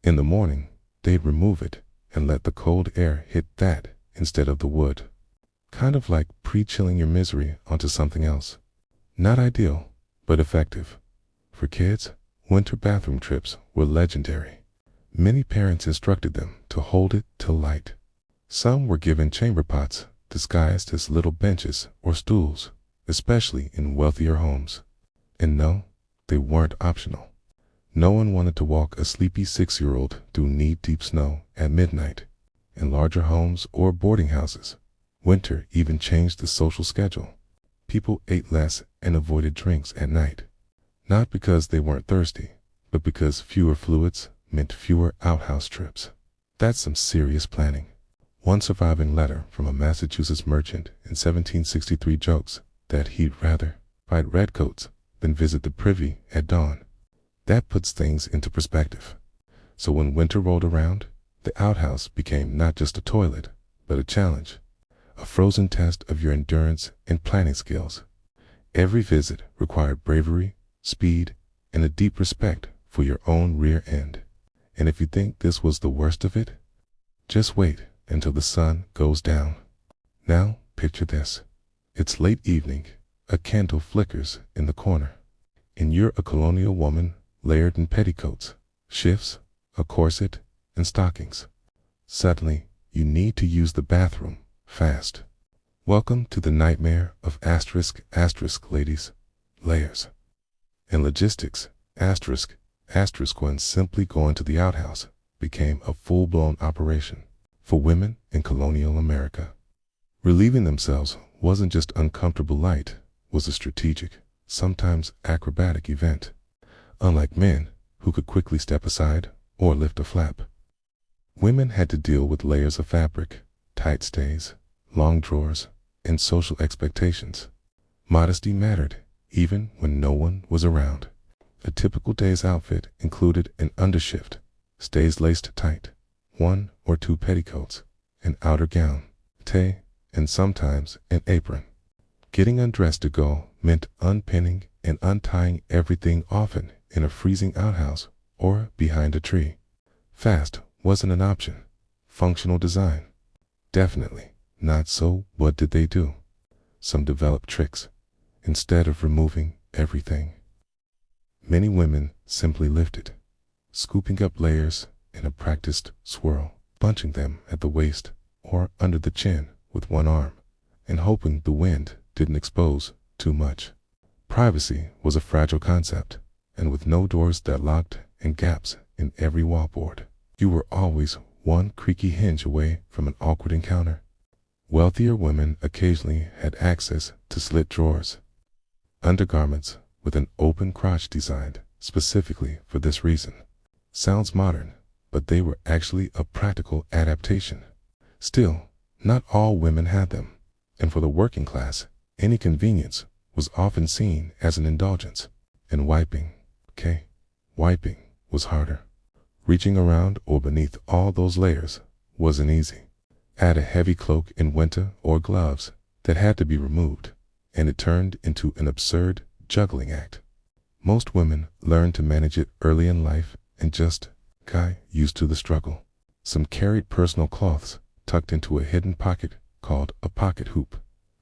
In the morning, they'd remove it and let the cold air hit that instead of the wood. Kind of like pre-chilling your misery onto something else. Not ideal, but effective. For kids, winter bathroom trips were legendary. Many parents instructed them to hold it till light. Some were given chamber pots disguised as little benches or stools, especially in wealthier homes. And no, they weren't optional. No one wanted to walk a sleepy 6-year-old through knee-deep snow at midnight. In larger homes or boarding houses, winter even changed the social schedule. People ate less and avoided drinks at night. Not because they weren't thirsty, but because fewer fluids meant fewer outhouse trips. That's some serious planning. One surviving letter from a Massachusetts merchant in 1763 jokes that he'd rather fight redcoats than visit the privy at dawn. That puts things into perspective. So when winter rolled around, the outhouse became not just a toilet, but a challenge, a frozen test of your endurance and planning skills. Every visit required bravery, speed, and a deep respect for your own rear end. And if you think this was the worst of it, just wait until the sun goes down. Now, picture this. It's late evening, a candle flickers in the corner, and you're a colonial woman layered in petticoats, shifts, a corset, and stockings. Suddenly, you need to use the bathroom, fast. Welcome to the nightmare of asterisk, ladies, layers. In logistics, when simply going to the outhouse became a full-blown operation for women in colonial America. Relieving themselves wasn't just uncomfortable light, was a strategic, sometimes acrobatic event. Unlike men, who could quickly step aside or lift a flap, women had to deal with layers of fabric, tight stays, long drawers, and social expectations. Modesty mattered, even when no one was around. A typical day's outfit included an undershift, stays laced tight, 1 or 2 petticoats, an outer gown, and sometimes an apron. Getting undressed to go meant unpinning and untying everything, often in a freezing outhouse or behind a tree. Fast wasn't an option. Functional design, definitely not. So what did they do? Some developed tricks. Instead of removing everything, many women simply lifted, scooping up layers in a practiced swirl, bunching them at the waist or under the chin with one arm, and hoping the wind didn't expose too much. Privacy was a fragile concept, and with no doors that locked and gaps in every wallboard, you were always one creaky hinge away from an awkward encounter. Wealthier women occasionally had access to slit drawers, undergarments with an open crotch designed specifically for this reason. Sounds modern, but they were actually a practical adaptation. Still, not all women had them, and for the working class, any convenience was often seen as an indulgence. And wiping was harder. Reaching around or beneath all those layers wasn't easy. Add a heavy cloak in winter or gloves that had to be removed, and it turned into an absurd juggling act. Most women learned to manage it early in life and just got used to the struggle. Some carried personal cloths tucked into a hidden pocket called a pocket hoop,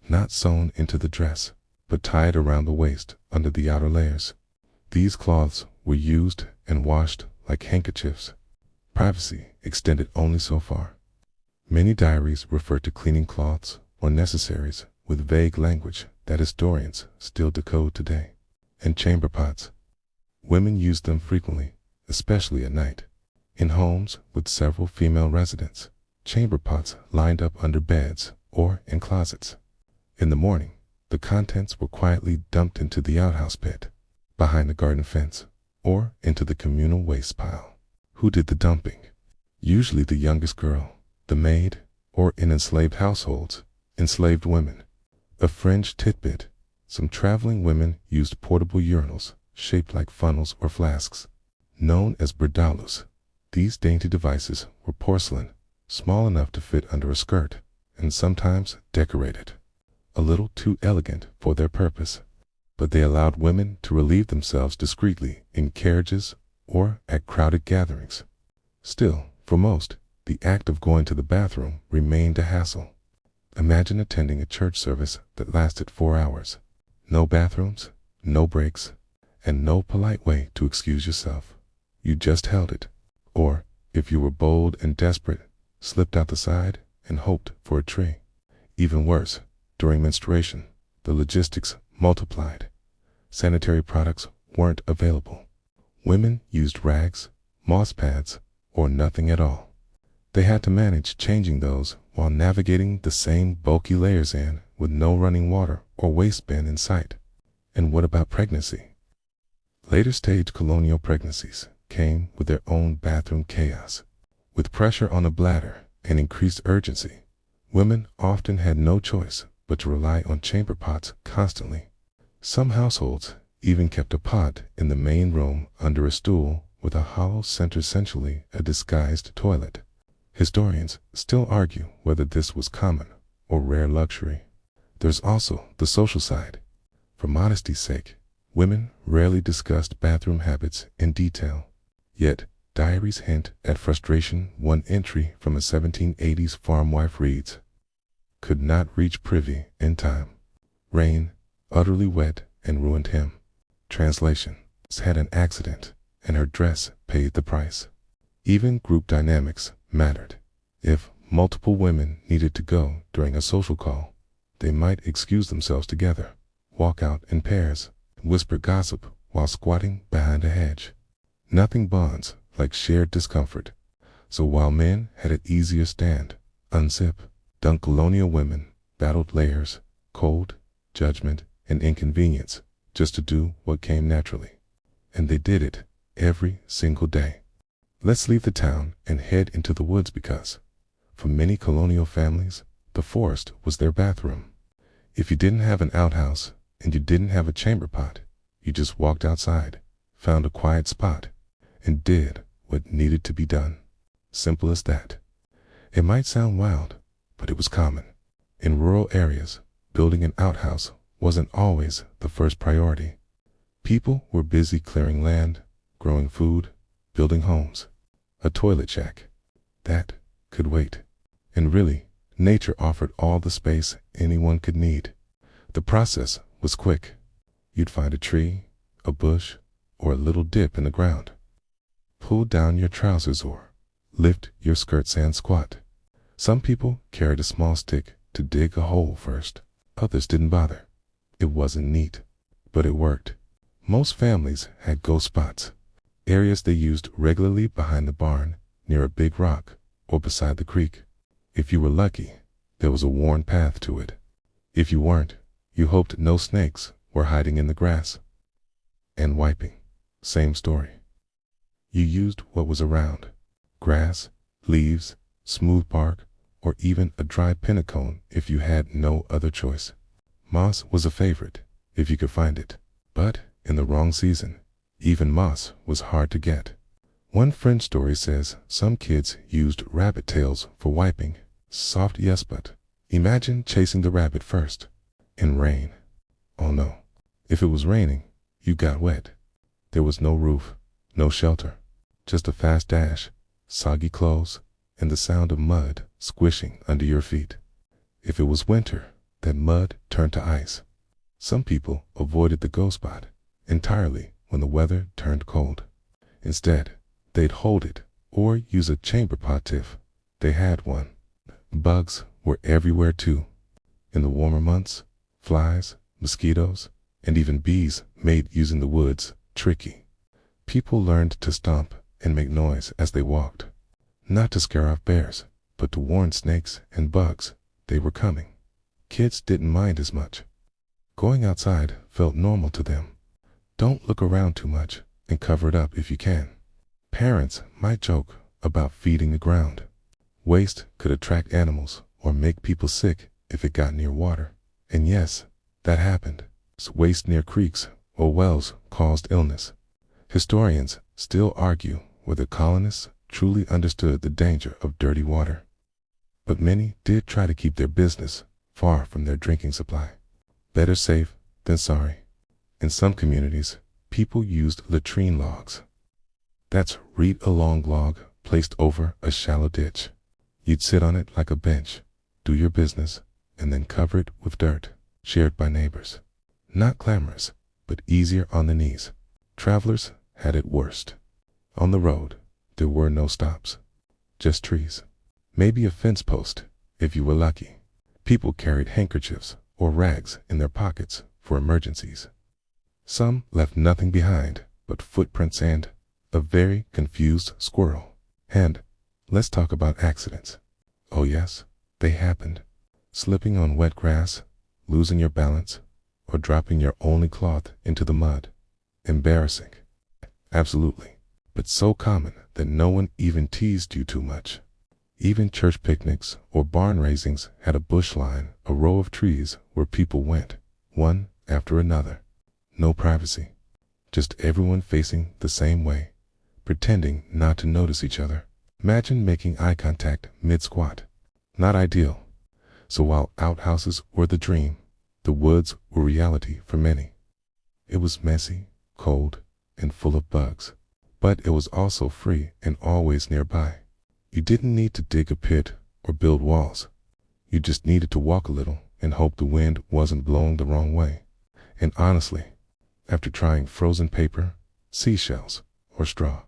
not sewn into the dress, but tied around the waist under the outer layers. These cloths were used and washed like handkerchiefs. Privacy extended only so far. Many diaries refer to cleaning cloths or necessaries with vague language that historians still decode today. And chamber pots. Women used them frequently, especially at night. In homes with several female residents, chamber pots lined up under beds or in closets. In the morning, the contents were quietly dumped into the outhouse pit, behind the garden fence, or into the communal waste pile. Who did the dumping? Usually the youngest girl, the maid, or in enslaved households, enslaved women. A fringe tidbit: some traveling women used portable urinals shaped like funnels or flasks, known as burdalus, These dainty devices were porcelain, small enough to fit under a skirt, and sometimes decorated. A little too elegant for their purpose, but they allowed women to relieve themselves discreetly in carriages or at crowded gatherings. Still, for most, the act of going to the bathroom remained a hassle. Imagine attending a church service that lasted 4 hours. No bathrooms, no breaks, and no polite way to excuse yourself. You just held it. Or, if you were bold and desperate, slipped out the side and hoped for a tree. Even worse, during menstruation, the logistics multiplied. Sanitary products weren't available. Women used rags, moss pads, or nothing at all. They had to manage changing those while navigating the same bulky layers with no running water or waste bin in sight. And what about pregnancy? Later stage colonial pregnancies came with their own bathroom chaos. With pressure on the bladder and increased urgency, women often had no choice but to rely on chamber pots constantly. Some households even kept a pot in the main room under a stool with a hollow center, essentially a disguised toilet. Historians still argue whether this was common or rare luxury. There's also the social side. For modesty's sake, women rarely discussed bathroom habits in detail. Yet, diaries hint at frustration. One entry from a 1780s farm wife reads, "Could not reach privy in time. Rain, utterly wet, and ruined him." Translation: had an accident, and her dress paid the price. Even group dynamics mattered. If multiple women needed to go during a social call, they might excuse themselves together, walk out in pairs, and whisper gossip while squatting behind a hedge. Nothing bonds like shared discomfort, so while men had it easier, stand, unzip, dunk, colonial women battled layers, cold, judgment, and inconvenience just to do what came naturally. And they did it every single day. Let's leave the town and head into the woods because, for many colonial families, the forest was their bathroom. If you didn't have an outhouse and you didn't have a chamber pot, you just walked outside, found a quiet spot, and did what needed to be done. Simple as that. It might sound wild, but it was common. In rural areas, building an outhouse wasn't always the first priority. People were busy clearing land, growing food, building homes. A toilet shack, that could wait. And really, nature offered all the space anyone could need. The process was quick. You'd find a tree, a bush, or a little dip in the ground. Pull down your trousers or lift your skirts and squat. Some people carried a small stick to dig a hole first. Others didn't bother. It wasn't neat, but it worked. Most families had go spots, areas they used regularly behind the barn, near a big rock, or beside the creek. If you were lucky, there was a worn path to it. If you weren't, you hoped no snakes were hiding in the grass. And wiping, same story. You used what was around: grass, leaves, smooth bark, or even a dry pinnacone if you had no other choice. Moss was a favorite, if you could find it, but in the wrong season, even moss was hard to get. One French story says some kids used rabbit tails for wiping. Soft, yes, but imagine chasing the rabbit first. In rain. Oh no. If it was raining, you got wet. There was no roof, no shelter, just a fast dash, soggy clothes, and the sound of mud squishing under your feet. If it was winter, that mud turned to ice. Some people avoided the go spot entirely when the weather turned cold. Instead, they'd hold it or use a chamber pot if they had one. Bugs were everywhere too. In the warmer months, flies, mosquitoes, and even bees made using the woods tricky. People learned to stomp and make noise as they walked, not to scare off bears, but to warn snakes and bugs they were coming. Kids didn't mind as much. Going outside felt normal to them. Don't look around too much and cover it up if you can. Parents might joke about feeding the ground. Waste could attract animals or make people sick if it got near water. And yes, that happened. Waste near creeks or wells caused illness. Historians still argue whether colonists truly understood the danger of dirty water. But many did try to keep their business far from their drinking supply. Better safe than sorry. In some communities, people used latrine logs. That's read-along log placed over a shallow ditch. You'd sit on it like a bench, do your business, and then cover it with dirt, shared by neighbors. Not glamorous, but easier on the knees. Travelers had it worst. On the road, there were no stops, just trees. Maybe a fence post, if you were lucky. People carried handkerchiefs or rags in their pockets for emergencies. Some left nothing behind but footprints and a very confused squirrel. And let's talk about accidents. Oh yes, they happened. Slipping on wet grass, losing your balance, or dropping your only cloth into the mud. Embarrassing. Absolutely. But so common that no one even teased you too much. Even church picnics or barn raisings had a bush line, a row of trees where people went, one after another. No privacy. Just everyone facing the same way, pretending not to notice each other. Imagine making eye contact mid-squat. Not ideal. So while outhouses were the dream, the woods were reality for many. It was messy, cold, and full of bugs. But it was also free and always nearby. You didn't need to dig a pit or build walls. You just needed to walk a little and hope the wind wasn't blowing the wrong way. And honestly, after trying frozen paper, seashells, or straw,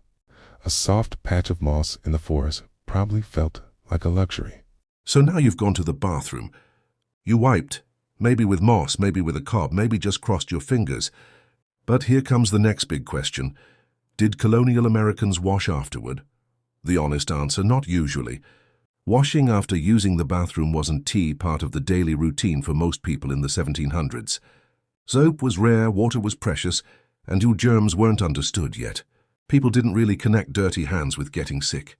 a soft patch of moss in the forest probably felt like a luxury. So now you've gone to the bathroom. You wiped, maybe with moss, maybe with a cob, maybe just crossed your fingers. But here comes the next big question. Did colonial Americans wash afterward? The honest answer, not usually. Washing after using the bathroom wasn't part of the daily routine for most people in the 1700s. Soap was rare, water was precious, and your germs weren't understood yet. People didn't really connect dirty hands with getting sick.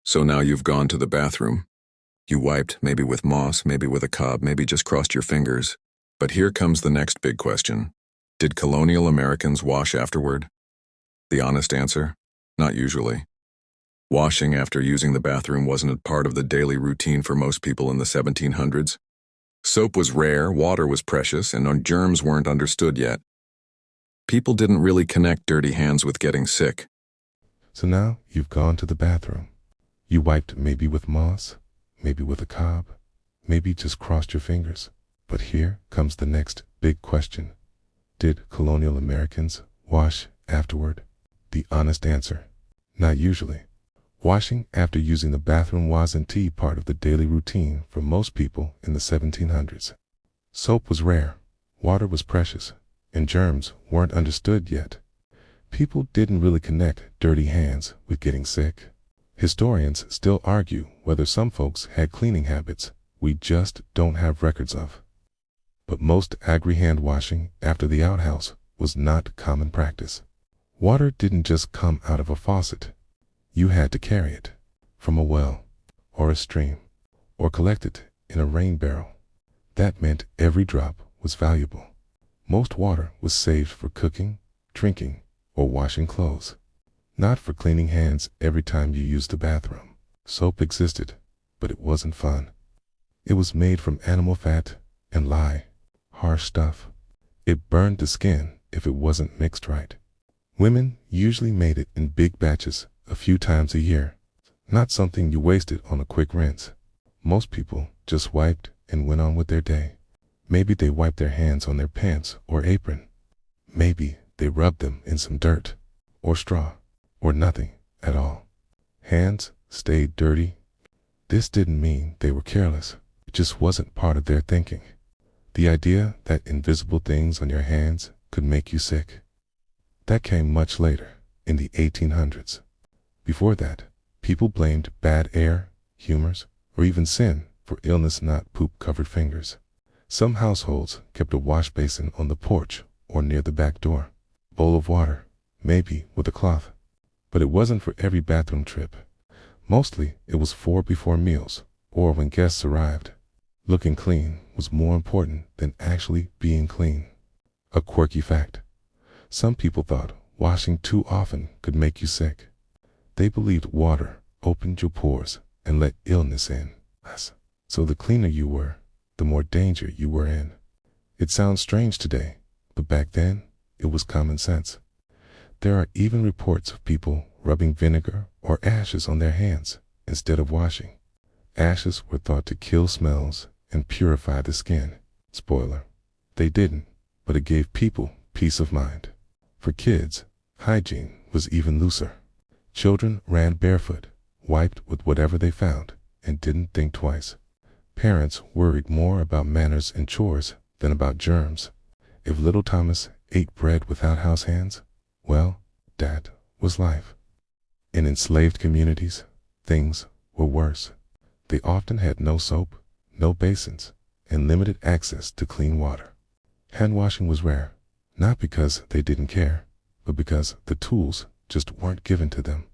So now you've gone to the bathroom. You wiped, maybe with moss, maybe with a cob, maybe just crossed your fingers. But here comes the next big question. Did colonial Americans wash afterward? The honest answer? Not usually. Washing after using the bathroom wasn't a part of the daily routine for most people in the 1700s. Soap was rare, water was precious, and germs weren't understood yet. People didn't really connect dirty hands with getting sick. So now you've gone to the bathroom. You wiped maybe with moss, maybe with a cob, maybe just crossed your fingers. But here comes the next big question. Did colonial Americans wash afterward? The honest answer, not usually. Washing after using the bathroom wasn't part of the daily routine for most people in the 1700s. Soap was rare, water was precious, and germs weren't understood yet. People didn't really connect dirty hands with getting sick. Historians still argue whether some folks had cleaning habits we just don't have records of. But most hand washing after the outhouse was not common practice. Water didn't just come out of a faucet. You had to carry it from a well or a stream or collect it in a rain barrel. That meant every drop was valuable. Most water was saved for cooking, drinking, or washing clothes, not for cleaning hands every time you used the bathroom. Soap existed, but it wasn't fun. It was made from animal fat and lye, harsh stuff. It burned the skin if it wasn't mixed right. Women usually made it in big batches a few times a year, not something you wasted on a quick rinse. Most people just wiped and went on with their day. Maybe they wiped their hands on their pants or apron. Maybe they rubbed them in some dirt or straw or nothing at all. Hands stayed dirty. This didn't mean they were careless. It just wasn't part of their thinking. The idea that invisible things on your hands could make you sick, that came much later, in the 1800s. Before that, people blamed bad air, humors, or even sin for illness, not poop-covered fingers. Some households kept a wash basin on the porch or near the back door. Bowl of water, maybe with a cloth. But it wasn't for every bathroom trip. Mostly it was for before meals or when guests arrived. Looking clean was more important than actually being clean. A quirky fact. Some people thought washing too often could make you sick. They believed water opened your pores and let illness in. So the cleaner you were, the more danger you were in. It sounds strange today, but back then, it was common sense. There are even reports of people rubbing vinegar or ashes on their hands instead of washing. Ashes were thought to kill smells and purify the skin. Spoiler, they didn't, but it gave people peace of mind. For kids, hygiene was even looser. Children ran barefoot, wiped with whatever they found, and didn't think twice. Parents worried more about manners and chores than about germs. If little Thomas ate bread without house hands, well, that was life. In enslaved communities, things were worse. They often had no soap, no basins, and limited access to clean water. Hand washing was rare, not because they didn't care, but because the tools just weren't given to them.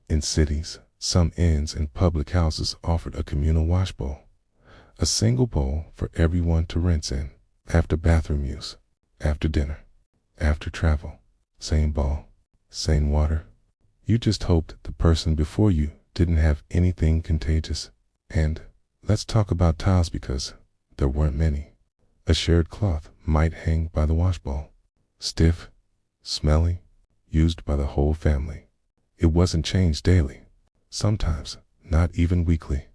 In cities, some inns and public houses offered a communal wash bowl, a single bowl for everyone to rinse in, after bathroom use, after dinner, after travel. Same bowl, same water. You just hoped the person before you didn't have anything contagious. And let's talk about towels because there weren't many. A shared cloth might hang by the wash bowl, stiff, smelly, used by the whole family. It wasn't changed daily, sometimes not even weekly.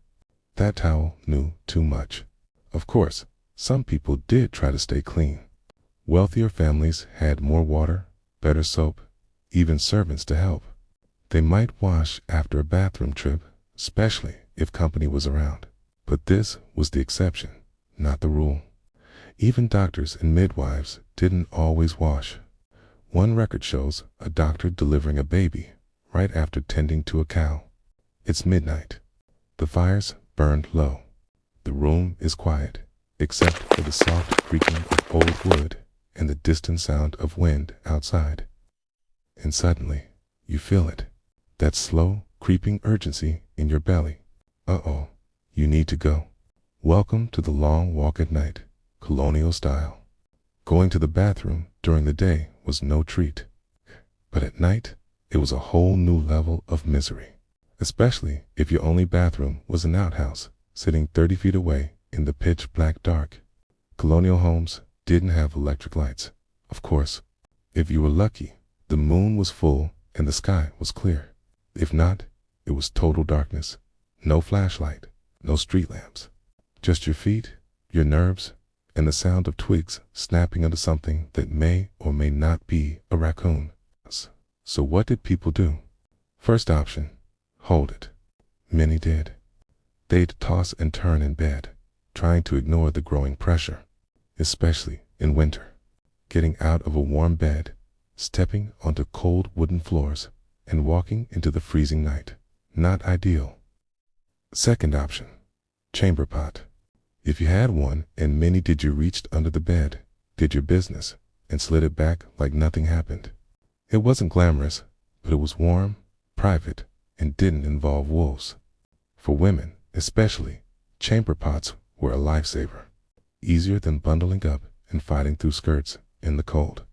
That towel knew too much. Of course, some people did try to stay clean. Wealthier families had more water, better soap, even servants to help. They might wash after a bathroom trip, especially if company was around. But this was the exception, not the rule. Even doctors and midwives didn't always wash. One record shows a doctor delivering a baby right after tending to a cow. It's midnight. The fires burned low. The room is quiet, except for the soft creaking of old wood and the distant sound of wind outside. And suddenly, you feel it. That slow, creeping urgency in your belly. Uh-oh, you need to go. Welcome to the long walk at night, colonial style. Going to the bathroom during the day was no treat. But at night, it was a whole new level of misery. Especially if your only bathroom was an outhouse, sitting 30 feet away in the pitch black dark. Colonial homes didn't have electric lights. Of course, if you were lucky, the moon was full and the sky was clear. If not, it was total darkness. No flashlight, no street lamps. Just your feet, your nerves, and the sound of twigs snapping into something that may or may not be a raccoon. So what did people do? First option, hold it. Many did. They'd toss and turn in bed, trying to ignore the growing pressure, especially in winter. Getting out of a warm bed, stepping onto cold wooden floors, and walking into the freezing night. Not ideal. Second option, chamber pot. If you had one and many did, you reached under the bed, did your business, and slid it back like nothing happened. It wasn't glamorous, but it was warm, private, and didn't involve wolves. For women, especially, chamber pots were a lifesaver. Easier than bundling up and fighting through skirts in the cold.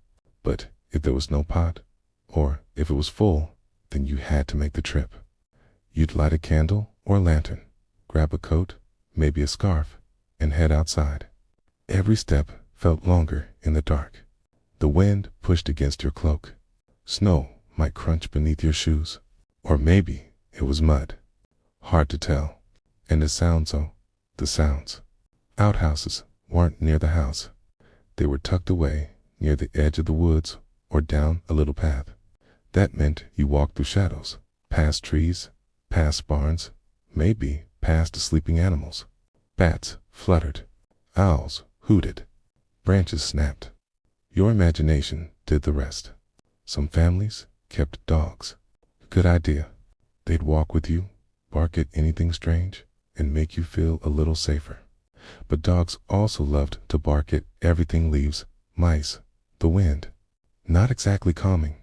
But if there was no pot, or if it was full, then you had to make the trip. You'd light a candle or lantern, grab a coat, maybe a scarf, and head outside. Every step felt longer in the dark. The wind pushed against your cloak. Snow might crunch beneath your shoes, or maybe it was mud. Hard to tell. And the sounds. Outhouses weren't near the house. They were tucked away near the edge of the woods or down a little path. That meant you walked through shadows, past trees, past barns, maybe past the sleeping animals. Bats fluttered, owls hooted, branches snapped. Your imagination did the rest. Some families kept dogs. Good idea. They'd walk with you, bark at anything strange, and make you feel a little safer. But dogs also loved to bark at everything: leaves, mice, the wind. Not exactly calming.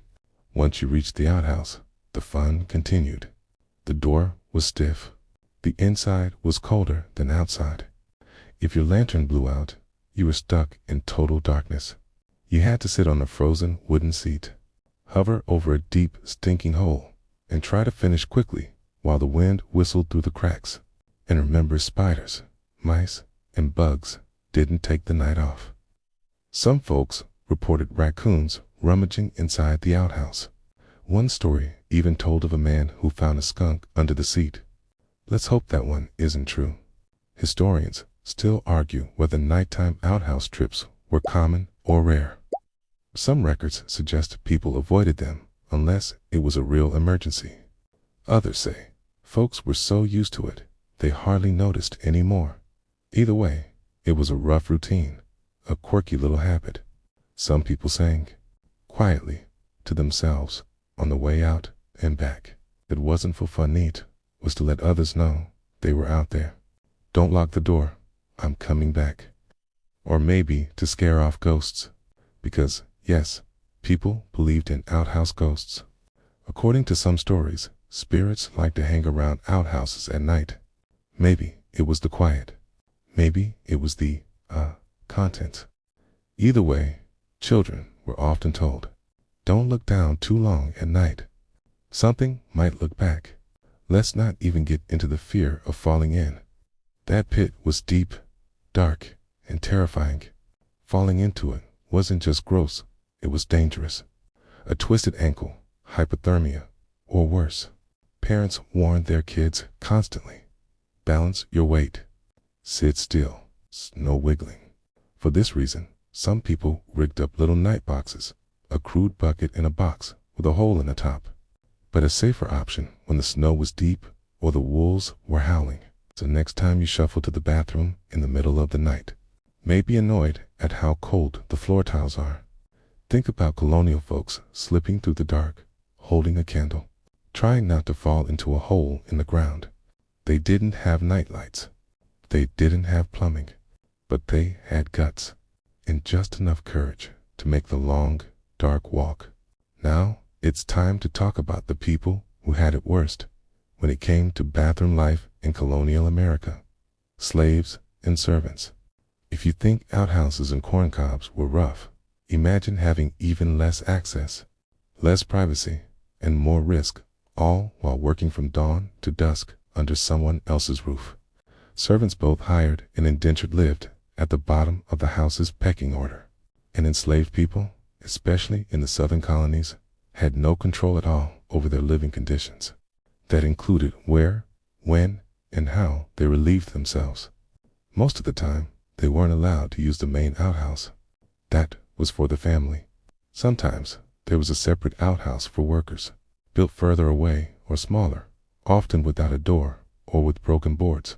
Once you reached the outhouse, the fun continued. The door was stiff. The inside was colder than outside. If your lantern blew out, you were stuck in total darkness. You had to sit on a frozen wooden seat, hover over a deep, stinking hole, and try to finish quickly while the wind whistled through the cracks. And remember, spiders, mice, and bugs didn't take the night off. Some folks reported raccoons rummaging inside the outhouse. One story even told of a man who found a skunk under the seat. Let's hope that one isn't true. Historians still argue whether nighttime outhouse trips were common or rare. Some records suggest people avoided them unless it was a real emergency. Others say folks were so used to it they hardly noticed anymore. Either way, it was a rough routine, a quirky little habit. Some people sang quietly to themselves on the way out and back. It wasn't for fun. It was to let others know they were out there. Don't lock the door, I'm coming back. Or maybe to scare off ghosts. Because, yes, people believed in outhouse ghosts. According to some stories, spirits like to hang around outhouses at night. Maybe it was the quiet. Maybe it was the, content. Either way, children were often told, don't look down too long at night. Something might look back. Let's not even get into the fear of falling in. That pit was deep, dark, and terrifying. Falling into it wasn't just gross, it was dangerous. A twisted ankle, hypothermia, or worse. Parents warned their kids constantly. Balance your weight. Sit still. No wiggling. For this reason, some people rigged up little night boxes, a crude bucket in a box with a hole in the top. But a safer option when the snow was deep or the wolves were howling. So next time you shuffle to the bathroom in the middle of the night, may be annoyed at how cold the floor tiles are. Think about colonial folks slipping through the dark, holding a candle, trying not to fall into a hole in the ground. They didn't have night lights. They didn't have plumbing, but they had guts and just enough courage to make the long, dark walk. Now it's time to talk about the people who had it worst when it came to bathroom life in colonial America. Slaves and servants. If you think outhouses and corncobs were rough, imagine having even less access, less privacy, and more risk, all while working from dawn to dusk under someone else's roof. Servants, both hired and indentured, lived at the bottom of the house's pecking order. And enslaved people, especially in the southern colonies, had no control at all over their living conditions. That included where, when, and how they relieved themselves. Most of the time, they weren't allowed to use the main outhouse. That was for the family. Sometimes there was a separate outhouse for workers, built further away or smaller, often without a door or with broken boards.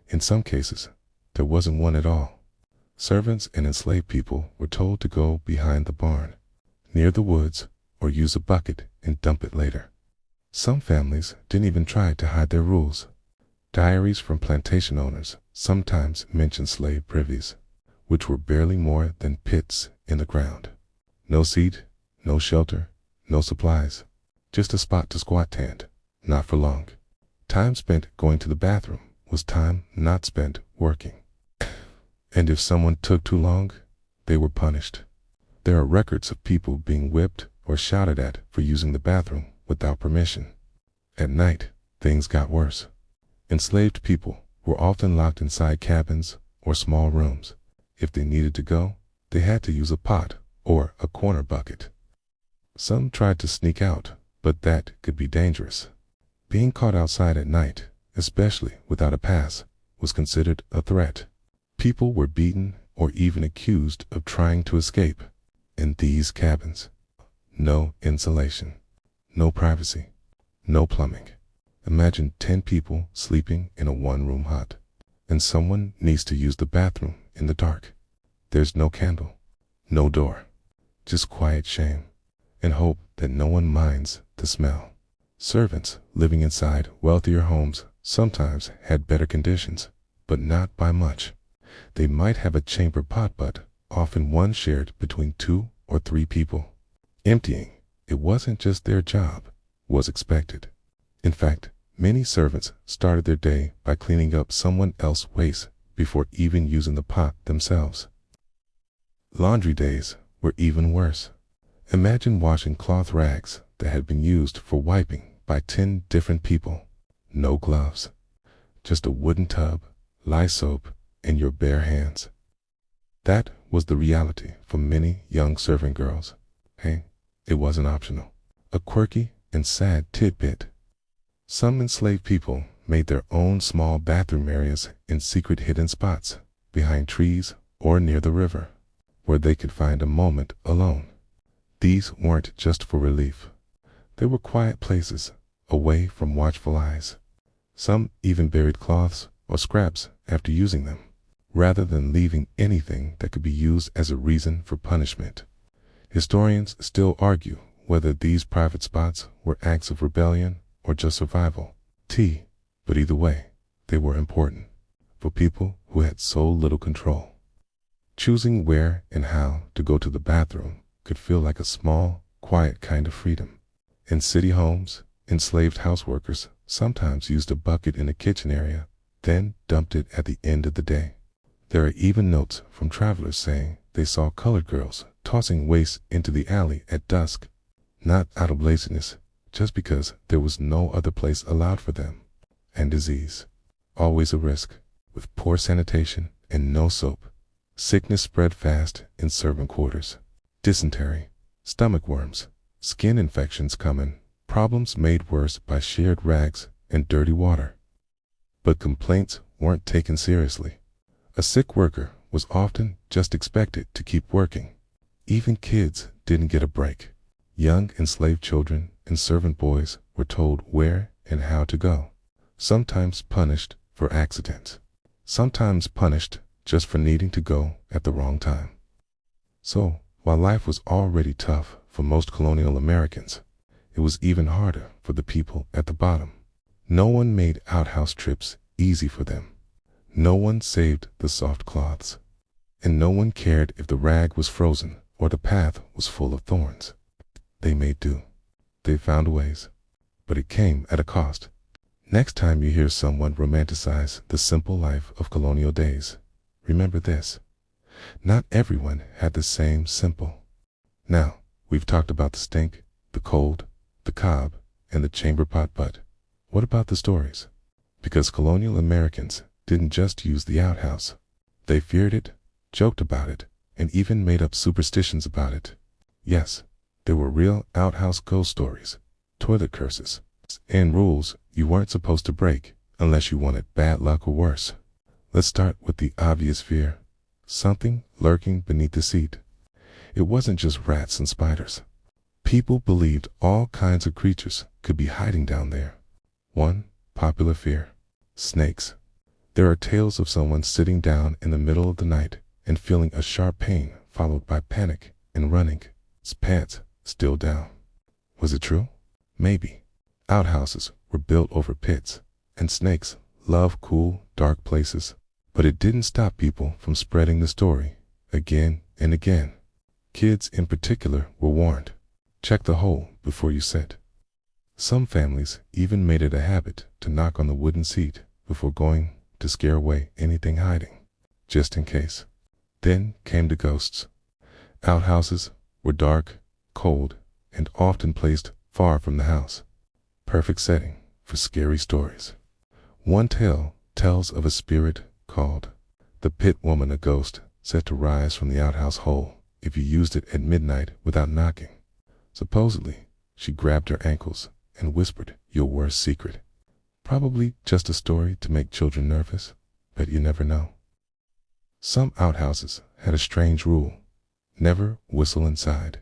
In some cases, there wasn't one at all. Servants and enslaved people were told to go behind the barn, near the woods, or use a bucket and dump it later. Some families didn't even try to hide their rules. Diaries from plantation owners sometimes mention slave privies, which were barely more than pits in the ground. No seat, no shelter, no supplies, just a spot to squat tanned, not for long. Time spent going to the bathroom was time not spent working. And if someone took too long, they were punished. There are records of people being whipped or shouted at for using the bathroom without permission. At night, things got worse. Enslaved people were often locked inside cabins or small rooms. If they needed to go, they had to use a pot or a corner bucket. Some tried to sneak out, but that could be dangerous. Being caught outside at night, especially without a pass, was considered a threat. People were beaten or even accused of trying to escape. In these cabins, no insulation, no privacy, no plumbing. Imagine 10 people sleeping in a one-room hut, and someone needs to use the bathroom in the dark. There's no candle, no door, just quiet shame and hope that no one minds the smell. Servants living inside wealthier homes sometimes had better conditions, but not by much. They might have a chamber pot, but often one shared between 2 or 3 people. Emptying, it wasn't just their job, was expected. In fact, many servants started their day by cleaning up someone else's waste before even using the pot themselves. Laundry days were even worse. Imagine washing cloth rags that had been used for wiping by 10 different people. No gloves, just a wooden tub, lye soap, and your bare hands. That was the reality for many young servant girls. Hey, it wasn't optional. A quirky and sad tidbit. Some enslaved people made their own small bathroom areas in secret hidden spots, behind trees or near the river, where they could find a moment alone. These weren't just for relief. They were quiet places, away from watchful eyes. Some even buried cloths or scraps after using them, rather than leaving anything that could be used as a reason for punishment. Historians still argue whether these private spots were acts of rebellion or just survival. But either way, they were important for people who had so little control. Choosing where and how to go to the bathroom could feel like a small, quiet kind of freedom. In city homes, enslaved houseworkers sometimes used a bucket in the kitchen area, then dumped it at the end of the day. There are even notes from travelers saying they saw colored girls tossing waste into the alley at dusk, not out of laziness, just because there was no other place allowed for them. And disease, always a risk. With poor sanitation and no soap, sickness spread fast in servant quarters. Dysentery, stomach worms, skin infections common, problems made worse by shared rags and dirty water. But complaints weren't taken seriously. A sick worker was often just expected to keep working. Even kids didn't get a break. Young enslaved children and servant boys were told where and how to go, sometimes punished for accidents, sometimes punished just for needing to go at the wrong time. So, while life was already tough for most colonial Americans, it was even harder for the people at the bottom. No one made outhouse trips easy for them. No one saved the soft cloths. And no one cared if the rag was frozen or the path was full of thorns. They made do. They found ways. But it came at a cost. Next time you hear someone romanticize the simple life of colonial days, remember this. Not everyone had the same simple. Now, we've talked about the stink, the cold, the cob, and the chamber pot, but what about the stories? Because colonial Americans didn't just use the outhouse. They feared it, joked about it, and even made up superstitions about it. Yes, there were real outhouse ghost stories, toilet curses, and rules you weren't supposed to break unless you wanted bad luck or worse. Let's start with the obvious fear. Something lurking beneath the seat. It wasn't just rats and spiders. People believed all kinds of creatures could be hiding down there. One popular fear: snakes. There are tales of someone sitting down in the middle of the night and feeling a sharp pain followed by panic and running, his pants still down. Was it true? Maybe. Outhouses were built over pits, and snakes love cool, dark places. But it didn't stop people from spreading the story again and again. Kids in particular were warned. Check the hole before you sit. Some families even made it a habit to knock on the wooden seat before going to scare away anything hiding, just in case. Then came the ghosts. Outhouses were dark, cold, and often placed far from the house. Perfect setting for scary stories. One tale tells of a spirit called the Pit Woman, a ghost said to rise from the outhouse hole if you used it at midnight without knocking. Supposedly, she grabbed her ankles and whispered your worst secret. Probably just a story to make children nervous, but you never know. Some outhouses had a strange rule: never whistle inside.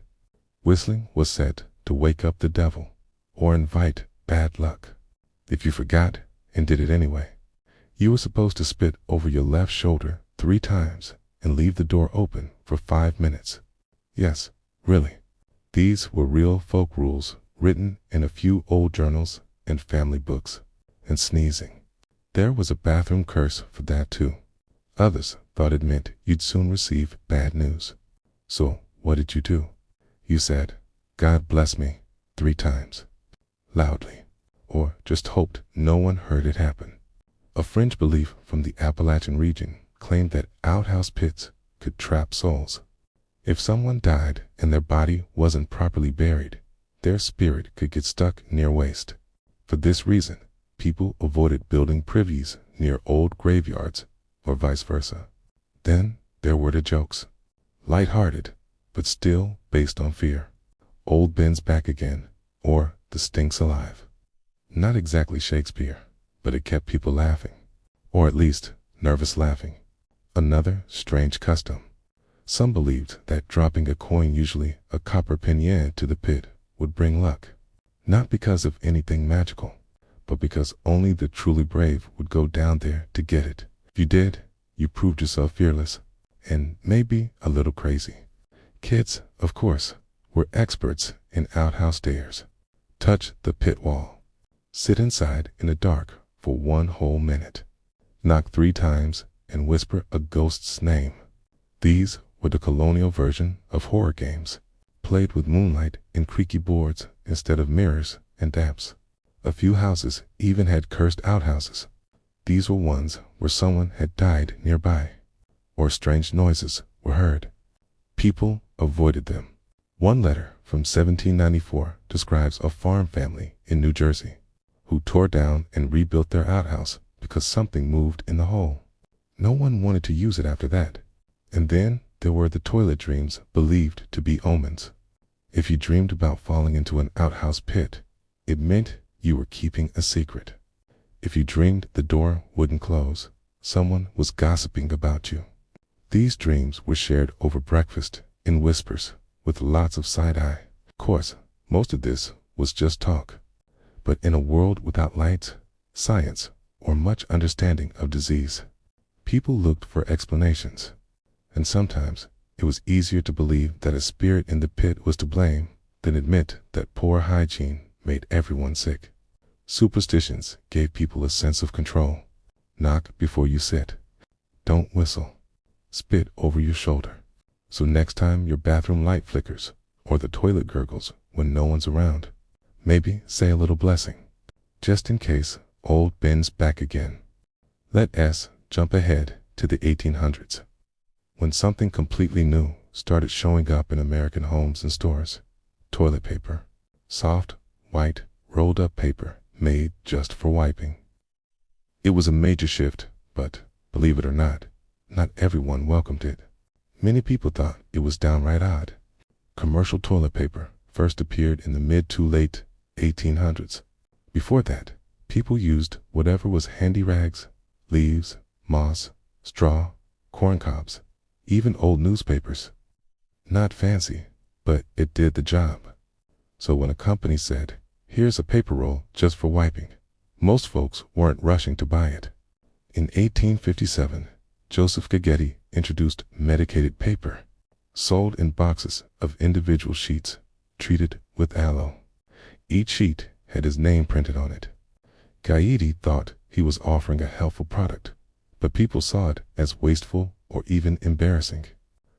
Whistling was said to wake up the devil or invite bad luck. If you forgot and did it anyway, you were supposed to spit over your left shoulder 3 times and leave the door open for 5 minutes. Yes, really. These were real folk rules written in a few old journals and family books. And sneezing. There was a bathroom curse for that too. Others thought it meant you'd soon receive bad news. So what did you do? You said, "God bless me," 3 times. Loudly. Or just hoped no one heard it happen. A fringe belief from the Appalachian region claimed that outhouse pits could trap souls. If someone died and their body wasn't properly buried, their spirit could get stuck near waste. For this reason, people avoided building privies near old graveyards or vice versa. Then there were the jokes. Light-hearted, but still based on fear. Old Ben's back again, or the stink's alive. Not exactly Shakespeare, but it kept people laughing. Or at least, nervous laughing. Another strange custom. Some believed that dropping a coin, usually a copper penny, to the pit would bring luck. Not because of anything magical, but because only the truly brave would go down there to get it. If you did, you proved yourself fearless, and maybe a little crazy. Kids, of course, were experts in outhouse stairs. Touch the pit wall. Sit inside in the dark for 1 whole minute. Knock 3 times and whisper a ghost's name. These were the colonial version of horror games, played with moonlight and creaky boards instead of mirrors and daps. A few houses even had cursed outhouses. These were ones where someone had died nearby, or strange noises were heard. People avoided them. One letter from 1794 describes a farm family in New Jersey who tore down and rebuilt their outhouse because something moved in the hole. No one wanted to use it after that. And then there were the toilet dreams believed to be omens. If you dreamed about falling into an outhouse pit, it meant you were keeping a secret. If you dreamed the door wouldn't close, someone was gossiping about you. These dreams were shared over breakfast in whispers with lots of side-eye. Of course, most of this was just talk. But in a world without lights, science, or much understanding of disease, people looked for explanations. And sometimes it was easier to believe that a spirit in the pit was to blame than admit that poor hygiene made everyone sick. Superstitions gave people a sense of control. Knock before you sit. Don't whistle. Spit over your shoulder. So next time your bathroom light flickers or the toilet gurgles when no one's around, maybe say a little blessing, just in case old Ben's back again. Let us jump ahead to the 1800s, when something completely new started showing up in American homes and stores. Toilet paper. Soft, white, rolled-up paper made just for wiping. It was a major shift, but, believe it or not everyone welcomed it. Many people thought it was downright odd. Commercial toilet paper first appeared in the mid to late 1800s. Before that, people used whatever was handy: rags, leaves, moss, straw, corn cobs, even old newspapers. Not fancy, but it did the job. So when a company said, "Here's a paper roll just for wiping," most folks weren't rushing to buy it. In 1857, Joseph Gaggetti introduced medicated paper, sold in boxes of individual sheets treated with aloe. Each sheet had his name printed on it. Gaggetti thought he was offering a helpful product, but people saw it as wasteful or even embarrassing.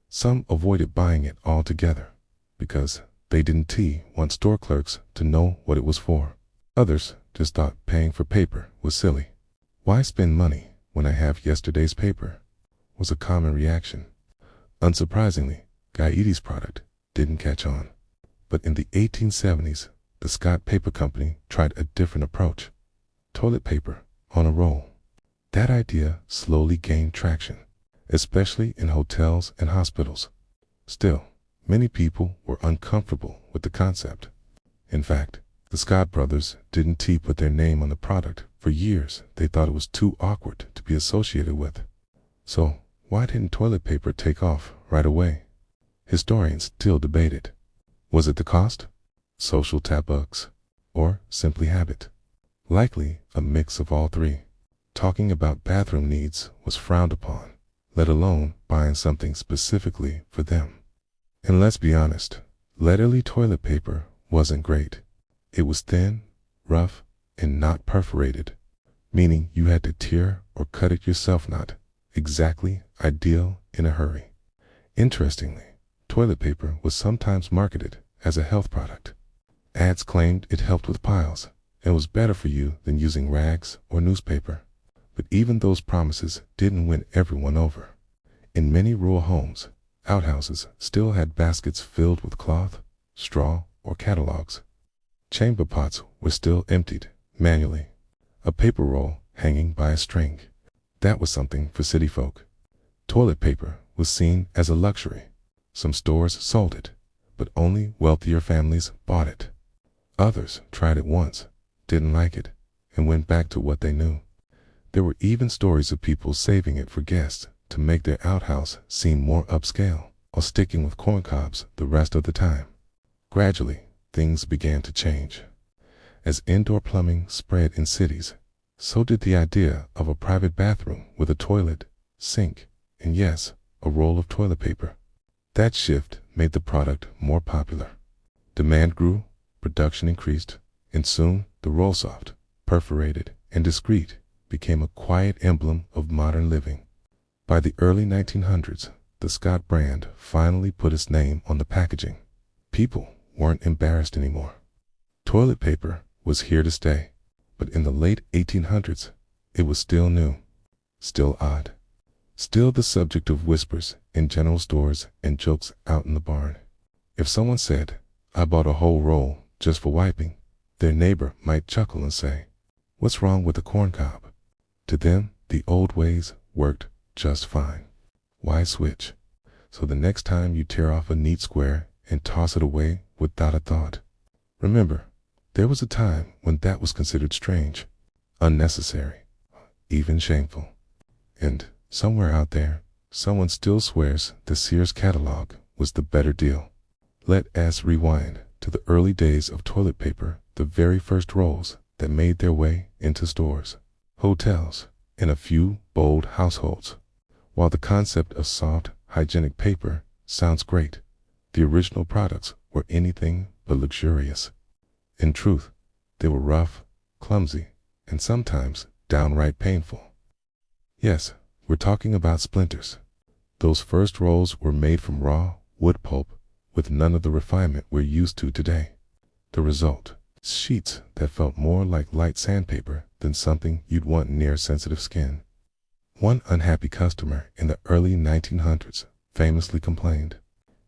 Some avoided buying it altogether because they didn't want store clerks to know what it was for. Others just thought paying for paper was silly. "Why spend money when I have yesterday's paper?" was a common reaction. Unsurprisingly, Gaggetti's product didn't catch on. But in the 1870s, the Scott Paper Company tried a different approach: toilet paper on a roll. That idea slowly gained traction, especially in hotels and hospitals. Still, many people were uncomfortable with the concept. In fact, the Scott brothers didn't put their name on the product for years. They thought it was too awkward to be associated with. So, why didn't toilet paper take off right away? Historians still debate it. Was it the cost, social taboos, or simply habit? Likely a mix of all three. Talking about bathroom needs was frowned upon, let alone buying something specifically for them. And let's be honest, letterly toilet paper wasn't great. It was thin, rough, and not perforated, meaning you had to tear or cut it yourself. Not exactly ideal in a hurry. Interestingly, toilet paper was sometimes marketed as a health product. Ads claimed it helped with piles and was better for you than using rags or newspaper. But even those promises didn't win everyone over. In many rural homes, outhouses still had baskets filled with cloth, straw, or catalogs. Chamber pots were still emptied, manually, a paper roll hanging by a string. That was something for city folk. Toilet paper was seen as a luxury. Some stores sold it, but only wealthier families bought it. Others tried it once, didn't like it, and went back to what they knew. There were even stories of people saving it for guests to make their outhouse seem more upscale, or sticking with corncobs the rest of the time. Gradually, things began to change. As indoor plumbing spread in cities, so did the idea of a private bathroom with a toilet, sink, and yes, a roll of toilet paper. That shift made the product more popular. Demand grew, production increased, and soon the roll soft, perforated, and discreet became a quiet emblem of modern living. By the early 1900s, the Scott brand finally put its name on the packaging. People weren't embarrassed anymore. Toilet paper was here to stay, but in the late 1800s, it was still new, still odd, still the subject of whispers in general stores and jokes out in the barn. If someone said, "I bought a whole roll just for wiping," their neighbor might chuckle and say, "What's wrong with a corncob?" To them, the old ways worked just fine. Why switch? So the next time you tear off a neat square and toss it away without a thought. Remember, there was a time when that was considered strange, unnecessary, even shameful. And somewhere out there, someone still swears the Sears catalog was the better deal. Let us rewind to the early days of toilet paper, the very first rolls that made their way into stores, hotels, and a few bold households. While the concept of soft, hygienic paper sounds great, the original products were anything but luxurious. In truth, they were rough, clumsy, and sometimes downright painful. Yes, we're talking about splinters. Those first rolls were made from raw wood pulp with none of the refinement we're used to today. The result, sheets that felt more like light sandpaper than something you'd want near sensitive skin. One unhappy customer in the early 1900s famously complained,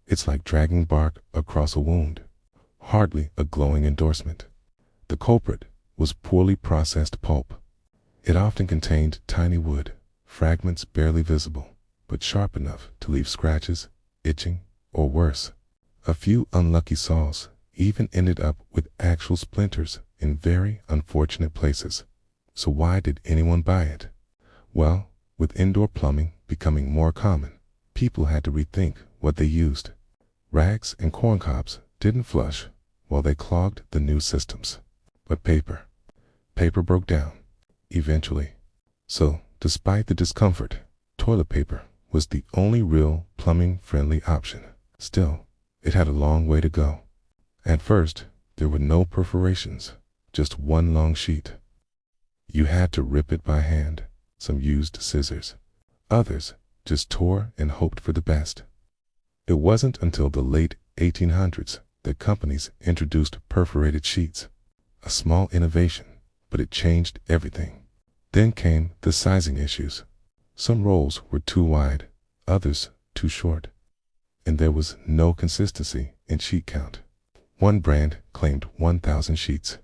"It's like dragging bark across a wound." Hardly a glowing endorsement. The culprit was poorly processed pulp. It often contained tiny wood, fragments barely visible, but sharp enough to leave scratches, itching, or worse. A few unlucky saws even ended up with actual splinters in very unfortunate places. So why did anyone buy it? Well, with indoor plumbing becoming more common, people had to rethink what they used. Rags and corncobs didn't flush while they clogged the new systems. But paper broke down, eventually. So, despite the discomfort, toilet paper was the only real plumbing-friendly option. Still, it had a long way to go. At first, there were no perforations, just one long sheet. You had to rip it by hand. Some used scissors. Others just tore and hoped for the best. It wasn't until the late 1800s that companies introduced perforated sheets. A small innovation, but it changed everything. Then came the sizing issues. Some rolls were too wide, others too short. And there was no consistency in sheet count. One brand claimed 1,000 sheets,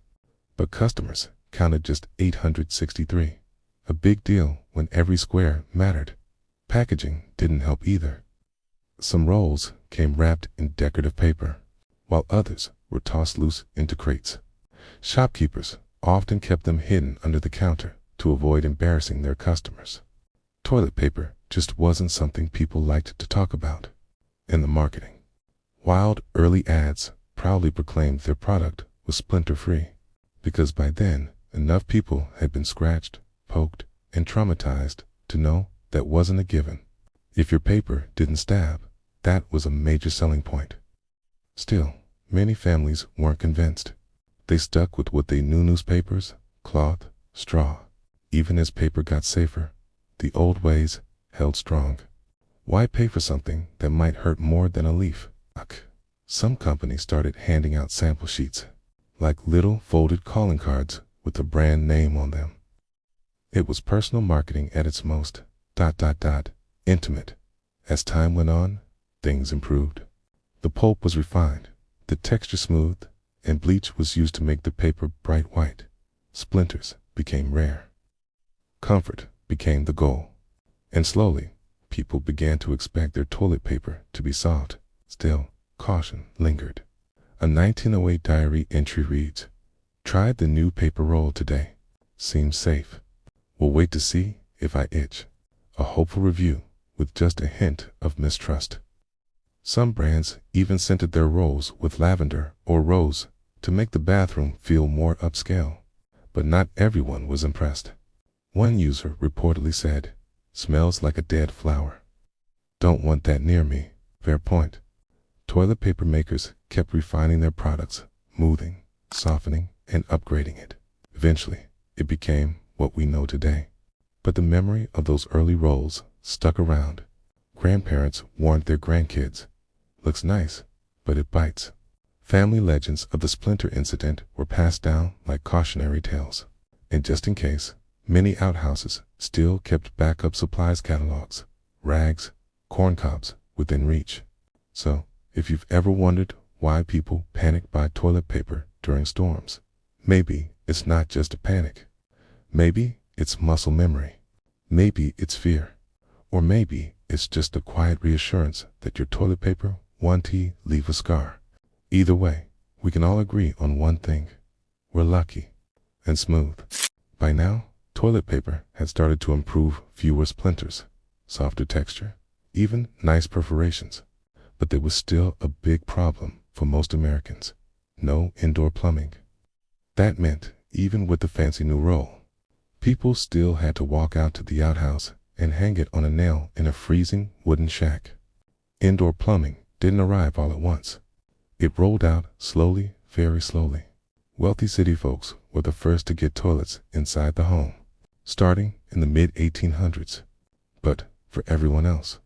but customers counted just 863. A big deal when every square mattered. Packaging didn't help either. Some rolls came wrapped in decorative paper, while others were tossed loose into crates. Shopkeepers often kept them hidden under the counter to avoid embarrassing their customers. Toilet paper just wasn't something people liked to talk about. In the marketing, wild early ads proudly proclaimed their product was splinter-free, because by then enough people had been scratched, poked, and traumatized to know that wasn't a given. If your paper didn't stab, that was a major selling point. Still, many families weren't convinced. They stuck with what they knew: newspapers, cloth, straw. Even as paper got safer, the old ways held strong. Why pay for something that might hurt more than a leaf? Some companies started handing out sample sheets, like little folded calling cards with the brand name on them. It was personal marketing at its most, intimate. As time went on, things improved. The pulp was refined, the texture smooth, and bleach was used to make the paper bright white. Splinters became rare. Comfort became the goal. And slowly, people began to expect their toilet paper to be soft. Still, caution lingered. A 1908 diary entry reads, "Tried the new paper roll today. Seems safe. Will wait to see if I itch." A hopeful review with just a hint of mistrust. Some brands even scented their rolls with lavender or rose to make the bathroom feel more upscale. But not everyone was impressed. One user reportedly said, "Smells like a dead flower. Don't want that near me." Fair point. Toilet paper makers kept refining their products, smoothing, softening, and upgrading it. Eventually, it became what we know today. But the memory of those early rolls stuck around. Grandparents warned their grandkids, "Looks nice, but it bites." Family legends of the splinter incident were passed down like cautionary tales. And just in case, many outhouses still kept backup supplies catalogs, rags, corn cobs within reach. So, if you've ever wondered why people panic buy toilet paper during storms, maybe it's not just a panic. Maybe it's muscle memory. Maybe it's fear. Or maybe it's just a quiet reassurance that your toilet paper won't leave a scar. Either way, we can all agree on one thing. We're lucky and smooth. By now, toilet paper had started to improve fewer splinters, softer texture, even nice perforations. But there was still a big problem for most Americans: no indoor plumbing. That meant, even with the fancy new roll, people still had to walk out to the outhouse and hang it on a nail in a freezing wooden shack. Indoor plumbing didn't arrive all at once. It rolled out slowly, very slowly. Wealthy city folks were the first to get toilets inside the home, starting in the mid-1800s. But for everyone else,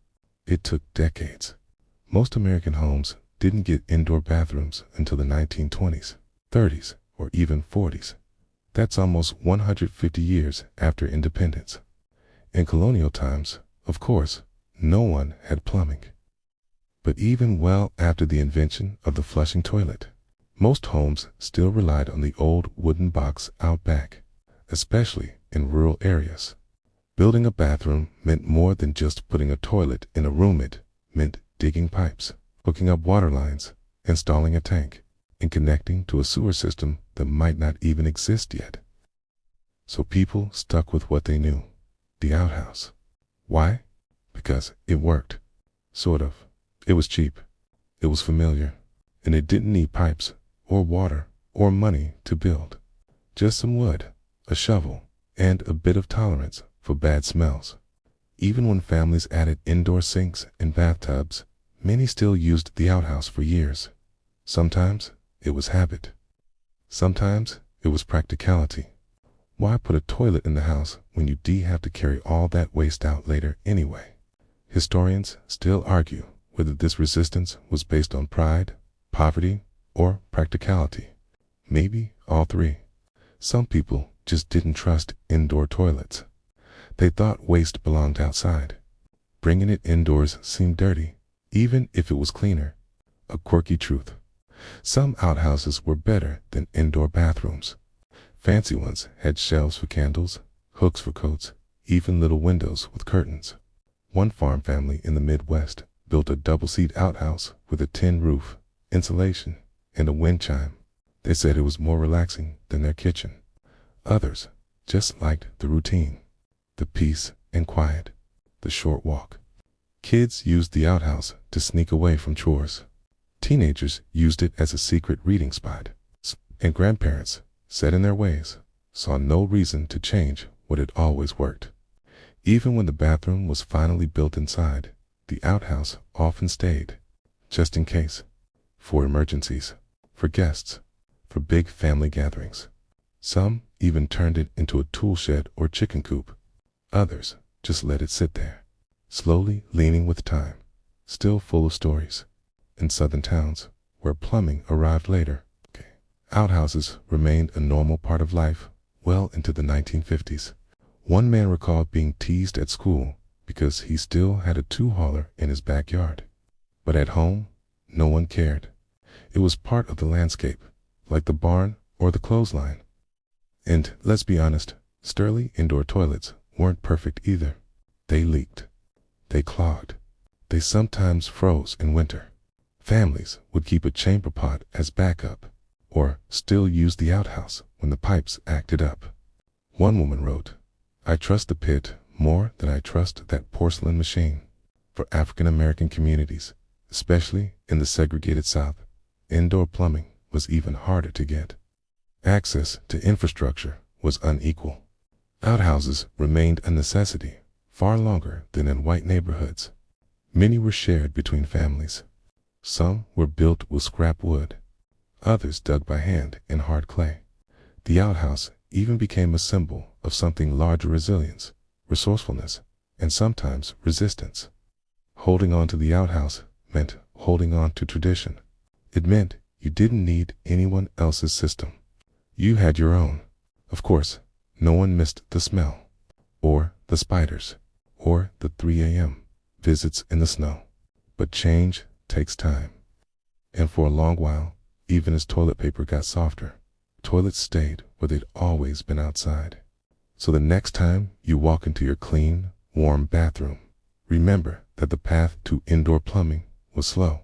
it took decades. Most American homes didn't get indoor bathrooms until the 1920s, 30s, or even 40s. That's almost 150 years after independence. In colonial times, of course, no one had plumbing. But even well after the invention of the flushing toilet, most homes still relied on the old wooden box out back, especially in rural areas. Building a bathroom meant more than just putting a toilet in a room. It meant digging pipes, hooking up water lines, installing a tank, and connecting to a sewer system that might not even exist yet. So people stuck with what they knew: the outhouse. Why? Because it worked. Sort of. It was cheap. It was familiar. And it didn't need pipes, or water, or money to build. Just some wood, a shovel, and a bit of tolerance for bad smells. Even when families added indoor sinks and bathtubs, many still used the outhouse for years. Sometimes it was habit. Sometimes it was practicality. Why put a toilet in the house when you have to carry all that waste out later anyway? Historians still argue whether this resistance was based on pride, poverty, or practicality. Maybe all three. Some people just didn't trust indoor toilets. They thought waste belonged outside. Bringing it indoors seemed dirty, even if it was cleaner. A quirky truth. Some outhouses were better than indoor bathrooms. Fancy ones had shelves for candles, hooks for coats, even little windows with curtains. One farm family in the Midwest built a double-seat outhouse with a tin roof, insulation, and a wind chime. They said it was more relaxing than their kitchen. Others just liked the routine, the peace and quiet, the short walk. Kids used the outhouse to sneak away from chores. Teenagers used it as a secret reading spot. And grandparents, set in their ways, saw no reason to change what had always worked. Even when the bathroom was finally built inside, the outhouse often stayed, just in case, for emergencies, for guests, for big family gatherings. Some even turned it into a tool shed or chicken coop. Others just let it sit there, slowly leaning with time, still full of stories. In southern towns, where plumbing arrived later, outhouses remained a normal part of life well into the 1950s. One man recalled being teased at school because he still had a two-hauler in his backyard. But at home, no one cared. It was part of the landscape, like the barn or the clothesline. And let's be honest, Sturley indoor toilets weren't perfect either. They leaked. They clogged. They sometimes froze in winter. Families would keep a chamber pot as backup, or still use the outhouse when the pipes acted up. One woman wrote, "I trust the pit more than I trust that porcelain machine." For African American communities, especially in the segregated South, indoor plumbing was even harder to get. Access to infrastructure was unequal. Outhouses remained a necessity far longer than in white neighborhoods. Many were shared between families. Some were built with scrap wood, others dug by hand in hard clay. The outhouse even became a symbol of something larger: resilience, resourcefulness, and sometimes resistance. Holding on to the outhouse meant holding on to tradition. It meant you didn't need anyone else's system. You had your own. Of course, no one missed the smell, or the spiders, or the 3 a.m. visits in the snow. But change takes time. And for a long while, even as toilet paper got softer, toilets stayed where they'd always been: outside. So the next time you walk into your clean, warm bathroom, remember that the path to indoor plumbing was slow,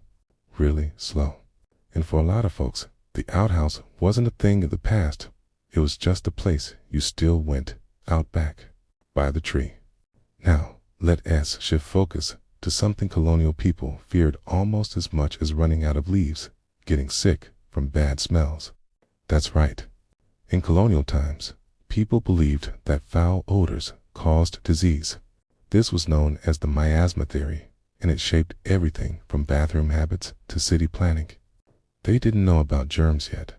really slow. And for a lot of folks, the outhouse wasn't a thing of the past. It was just a place you still went: out back, by the tree. Now, let us shift focus to something colonial people feared almost as much as running out of leaves: getting sick from bad smells. That's right. In colonial times, people believed that foul odors caused disease. This was known as the miasma theory, and it shaped everything from bathroom habits to city planning. They didn't know about germs yet.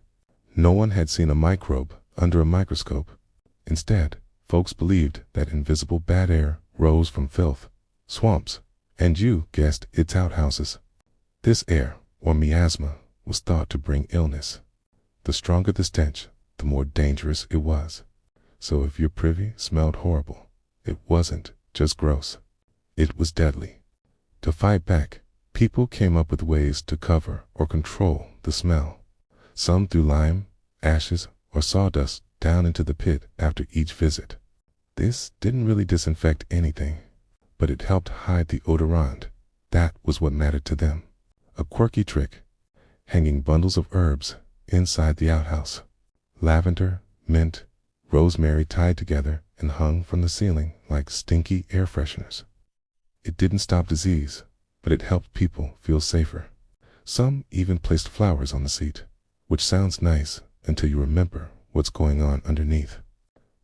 No one had seen a microbe under a microscope. Instead, folks believed that invisible bad air rose from filth, swamps, and you guessed its outhouses. This air, or miasma, was thought to bring illness. The stronger the stench, the more dangerous it was. So if your privy smelled horrible, it wasn't just gross. It was deadly. To fight back, people came up with ways to cover or control the smell. Some threw lime, ashes, or sawdust down into the pit after each visit. This didn't really disinfect anything, but it helped hide the odorant. That was what mattered to them. A quirky trick: hanging bundles of herbs inside the outhouse. Lavender, mint, rosemary tied together and hung from the ceiling like stinky air fresheners. It didn't stop disease, but it helped people feel safer. Some even placed flowers on the seat, which sounds nice until you remember what's going on underneath.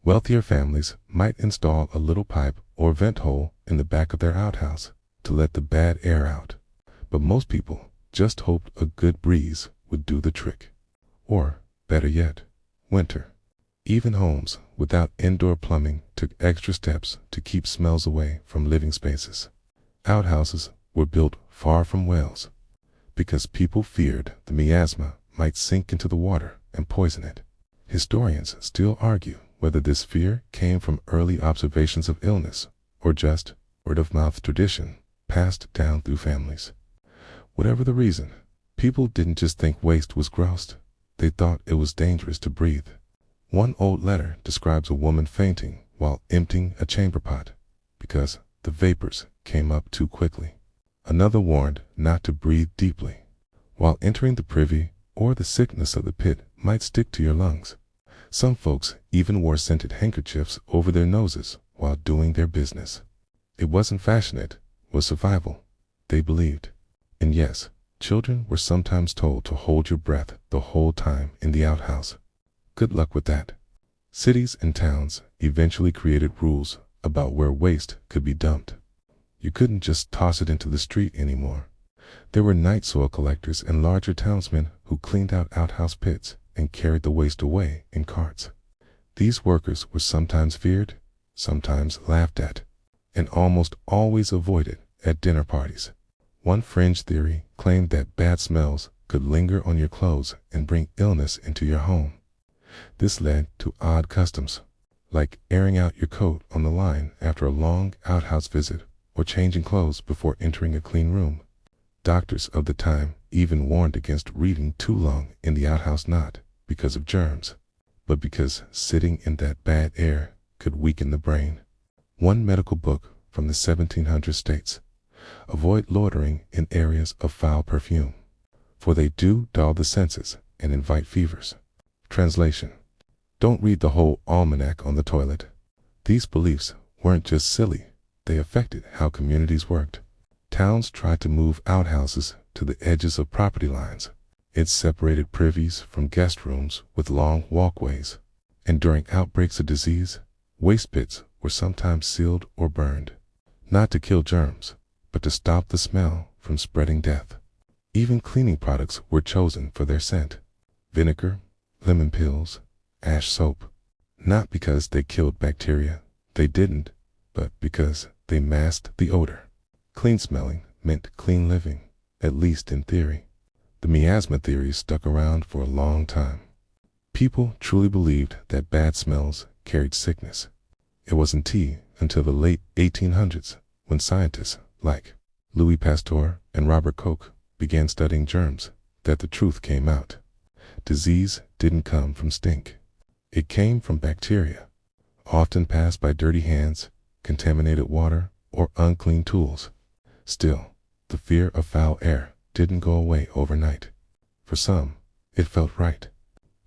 Wealthier families might install a little pipe or vent hole in the back of their outhouse to let the bad air out, but most people just hoped a good breeze would do the trick. Or, better yet, winter. Even homes without indoor plumbing took extra steps to keep smells away from living spaces. Outhouses were built far from wells because people feared the miasma might sink into the water and poison it. Historians still argue whether this fear came from early observations of illness or just word-of-mouth tradition passed down through families. Whatever the reason, people didn't just think waste was gross. They thought it was dangerous to breathe. One old letter describes a woman fainting while emptying a chamber pot because the vapors came up too quickly. Another warned not to breathe deeply while entering the privy, or the sickness of the pit might stick to your lungs. Some folks even wore scented handkerchiefs over their noses while doing their business. It wasn't fashion, it was survival, they believed. And yes, children were sometimes told to hold your breath the whole time in the outhouse. Good luck with that. Cities and towns eventually created rules about where waste could be dumped. You couldn't just toss it into the street anymore. There were night soil collectors and larger townsmen who cleaned out outhouse pits and carried the waste away in carts. These workers were sometimes feared, sometimes laughed at, and almost always avoided at dinner parties. One fringe theory claimed that bad smells could linger on your clothes and bring illness into your home. This led to odd customs, like airing out your coat on the line after a long outhouse visit or changing clothes before entering a clean room. Doctors of the time even warned against reading too long in the outhouse, not because of germs, but because sitting in that bad air could weaken the brain. One medical book from the 1700s states, "Avoid loitering in areas of foul perfume, for they do dull the senses and invite fevers." Translation: don't read the whole almanac on the toilet. These beliefs weren't just silly, they affected how communities worked. Towns tried to move outhouses to the edges of property lines. It separated privies from guest rooms with long walkways. And during outbreaks of disease, waste pits were sometimes sealed or burned, not to kill germs, but to stop the smell from spreading death. Even cleaning products were chosen for their scent: vinegar, lemon pills, ash soap. Not because they killed bacteria, they didn't, but because they masked the odor. Clean smelling meant clean living, at least in theory. The miasma theory stuck around for a long time. People truly believed that bad smells carried sickness. It wasn't until the late 1800s when scientists like Louis Pasteur and Robert Koch began studying germs that the truth came out. Disease didn't come from stink. It came from bacteria, often passed by dirty hands, contaminated water, or unclean tools. Still, the fear of foul air didn't go away overnight. For some, it felt right.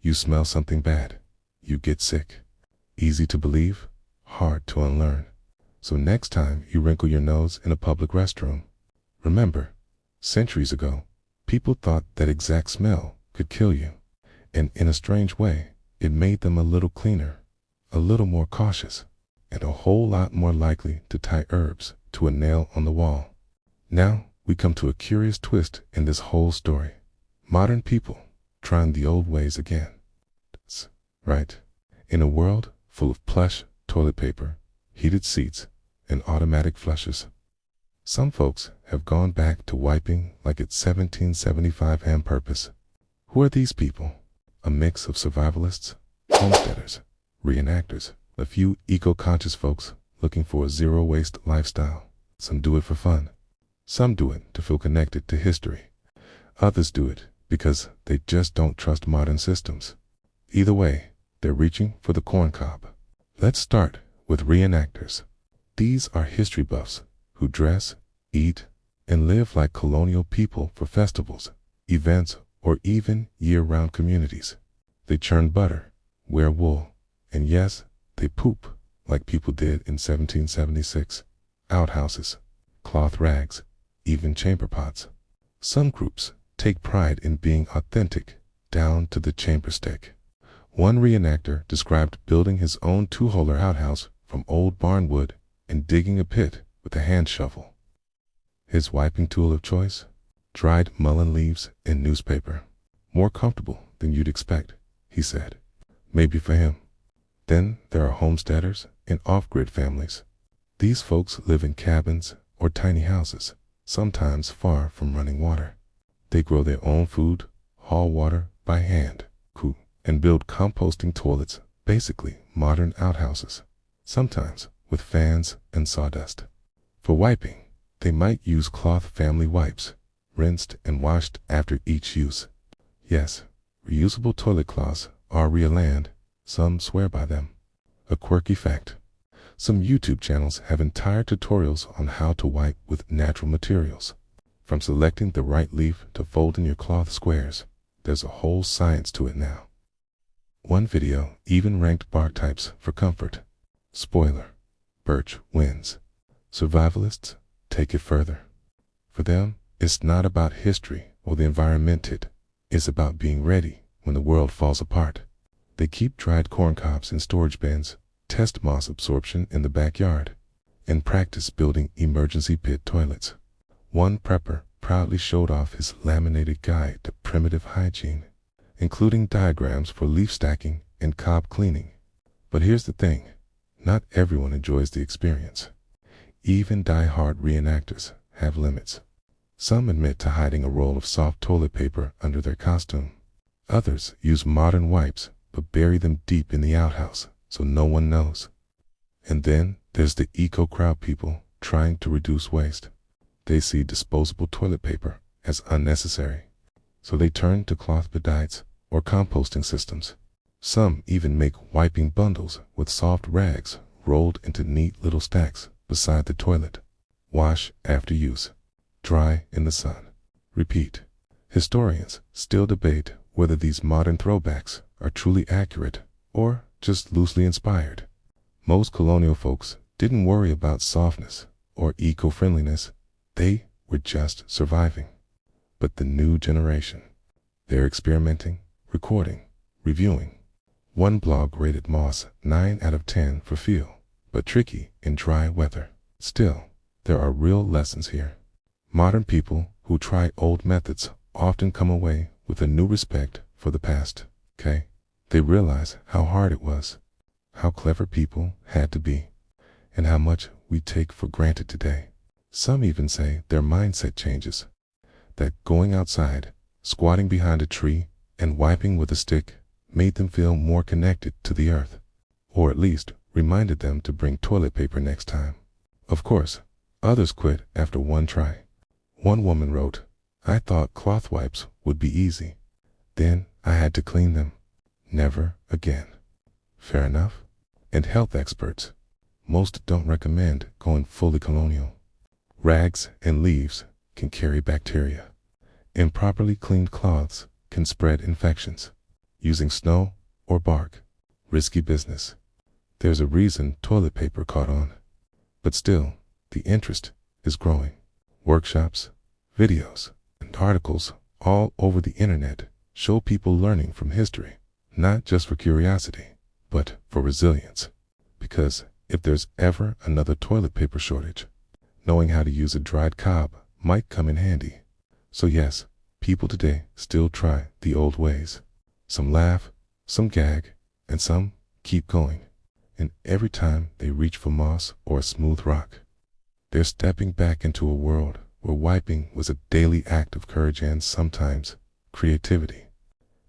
You smell something bad, you get sick. Easy to believe, hard to unlearn. So next time you wrinkle your nose in a public restroom, remember, centuries ago, people thought that exact smell could kill you. And in a strange way, it made them a little cleaner, a little more cautious, and a whole lot more likely to tie herbs to a nail on the wall. Now we come to a curious twist in this whole story. Modern people trying the old ways again. Right? In a world full of plush toilet paper, heated seats, and automatic flushes, some folks have gone back to wiping like it's 1775 on purpose. Who are these people? A mix of survivalists, homesteaders, reenactors, a few eco-conscious folks looking for a zero-waste lifestyle. Some do it for fun. Some do it to feel connected to history. Others do it because they just don't trust modern systems. Either way, they're reaching for the corncob. Let's start with reenactors. These are history buffs who dress, eat, and live like colonial people for festivals, events, or even year-round communities. They churn butter, wear wool, and yes, they poop like people did in 1776. Outhouses, cloth rags, even chamber pots. Some groups take pride in being authentic down to the chamber stick. One reenactor described building his own two-holer outhouse from old barn wood and digging a pit with a hand shovel. His wiping tool of choice? Dried mullein leaves and newspaper. More comfortable than you'd expect, he said. Maybe for him. Then there are homesteaders and off-grid families. These folks live in cabins or tiny houses, sometimes far from running water. They grow their own food, haul water by hand, and build composting toilets, basically modern outhouses, sometimes with fans and sawdust. For wiping, they might use cloth family wipes, rinsed and washed after each use. Yes, reusable toilet cloths are real and some swear by them. A quirky fact: some YouTube channels have entire tutorials on how to wipe with natural materials. From selecting the right leaf to folding your cloth squares, there's a whole science to it now. One video even ranked bark types for comfort. Spoiler: birch wins. Survivalists take it further. For them, it's not about history or the environment, it's about being ready when the world falls apart. They keep dried corn cobs in storage bins, test moss absorption in the backyard, and practice building emergency pit toilets. One prepper proudly showed off his laminated guide to primitive hygiene, including diagrams for leaf stacking and cob cleaning. But here's the thing, not everyone enjoys the experience. Even die-hard reenactors have limits. Some admit to hiding a roll of soft toilet paper under their costume. Others use modern wipes but bury them deep in the outhouse so no one knows. And then there's the eco-crowd people trying to reduce waste. They see disposable toilet paper as unnecessary, so they turn to cloth bedites or composting systems. Some even make wiping bundles with soft rags rolled into neat little stacks beside the toilet. Wash after use. Dry in the sun. Repeat. Historians still debate whether these modern throwbacks are truly accurate or just loosely inspired. Most colonial folks didn't worry about softness or eco-friendliness. They were just surviving. But the new generation, they're experimenting, recording, reviewing. One blog rated moss 9 out of 10 for feel, but tricky in dry weather. Still, there are real lessons here. Modern people who try old methods often come away with a new respect for the past. They realize how hard it was, how clever people had to be, and how much we take for granted today. Some even say their mindset changes, that going outside, squatting behind a tree, and wiping with a stick made them feel more connected to the earth, or at least reminded them to bring toilet paper next time. Of course, others quit after one try. One woman wrote, "I thought cloth wipes would be easy. Then I had to clean them. Never again." Fair enough. And health experts, most don't recommend going fully colonial. Rags and leaves can carry bacteria. Improperly cleaned cloths can spread infections. Using snow or bark, risky business. There's a reason toilet paper caught on. But still, the interest is growing. Workshops, videos, and articles all over the internet show people learning from history, not just for curiosity, but for resilience. Because if there's ever another toilet paper shortage, knowing how to use a dried cob might come in handy. So yes, people today still try the old ways. Some laugh, some gag, and some keep going. And every time they reach for moss or a smooth rock, they're stepping back into a world where wiping was a daily act of courage and sometimes creativity.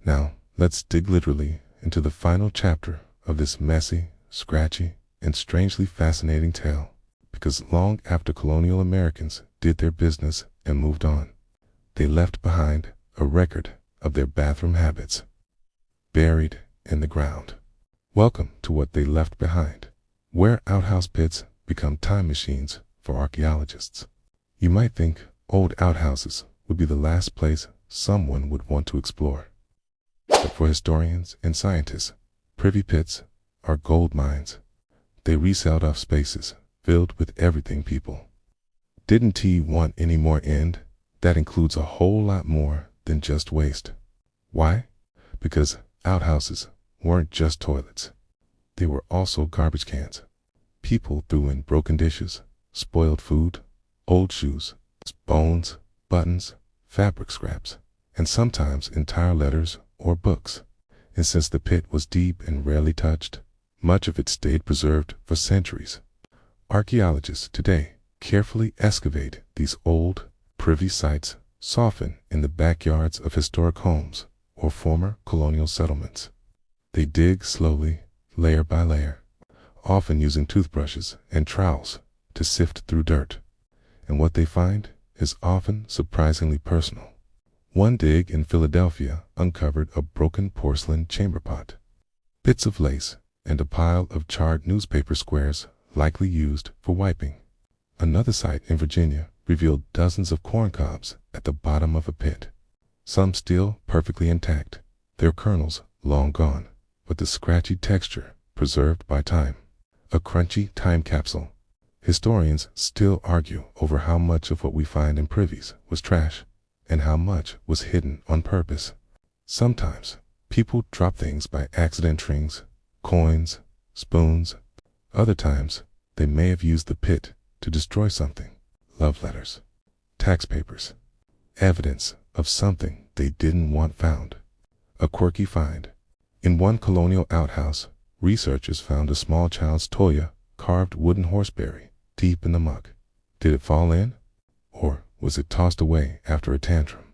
Now, let's dig literally into the final chapter of this messy, scratchy, and strangely fascinating tale, because long after colonial Americans did their business and moved on, they left behind a record of their bathroom habits, buried in the ground. Welcome to what they left behind, where outhouse pits become time machines for archaeologists. You might think old outhouses would be the last place someone would want to explore. But for historians and scientists, privy pits are gold mines. They resealed off spaces filled with everything people didn't want any more end. That includes a whole lot more than just waste. Why? Because outhouses weren't just toilets. They were also garbage cans. People threw in broken dishes, spoiled food, old shoes, bones, buttons, fabric scraps, and sometimes entire letters or books. And since the pit was deep and rarely touched, much of it stayed preserved for centuries. Archaeologists today carefully excavate these old, privy sites, often in the backyards of historic homes or former colonial settlements. They dig slowly, layer by layer, often using toothbrushes and trowels to sift through dirt. And what they find is often surprisingly personal. One dig in Philadelphia uncovered a broken porcelain chamber pot, bits of lace, and a pile of charred newspaper squares likely used for wiping. Another site in Virginia revealed dozens of corn cobs at the bottom of a pit, some still perfectly intact, their kernels long gone, but the scratchy texture preserved by time. A crunchy time capsule. Historians still argue over how much of what we find in privies was trash and how much was hidden on purpose. Sometimes people drop things by accident, rings, coins, spoons. Other times they may have used the pit to destroy something. Love letters, tax papers, evidence of something they didn't want found. A quirky find. In one colonial outhouse, researchers found a small child's toya carved wooden horseberry deep in the muck. Did it fall in? Or was it tossed away after a tantrum?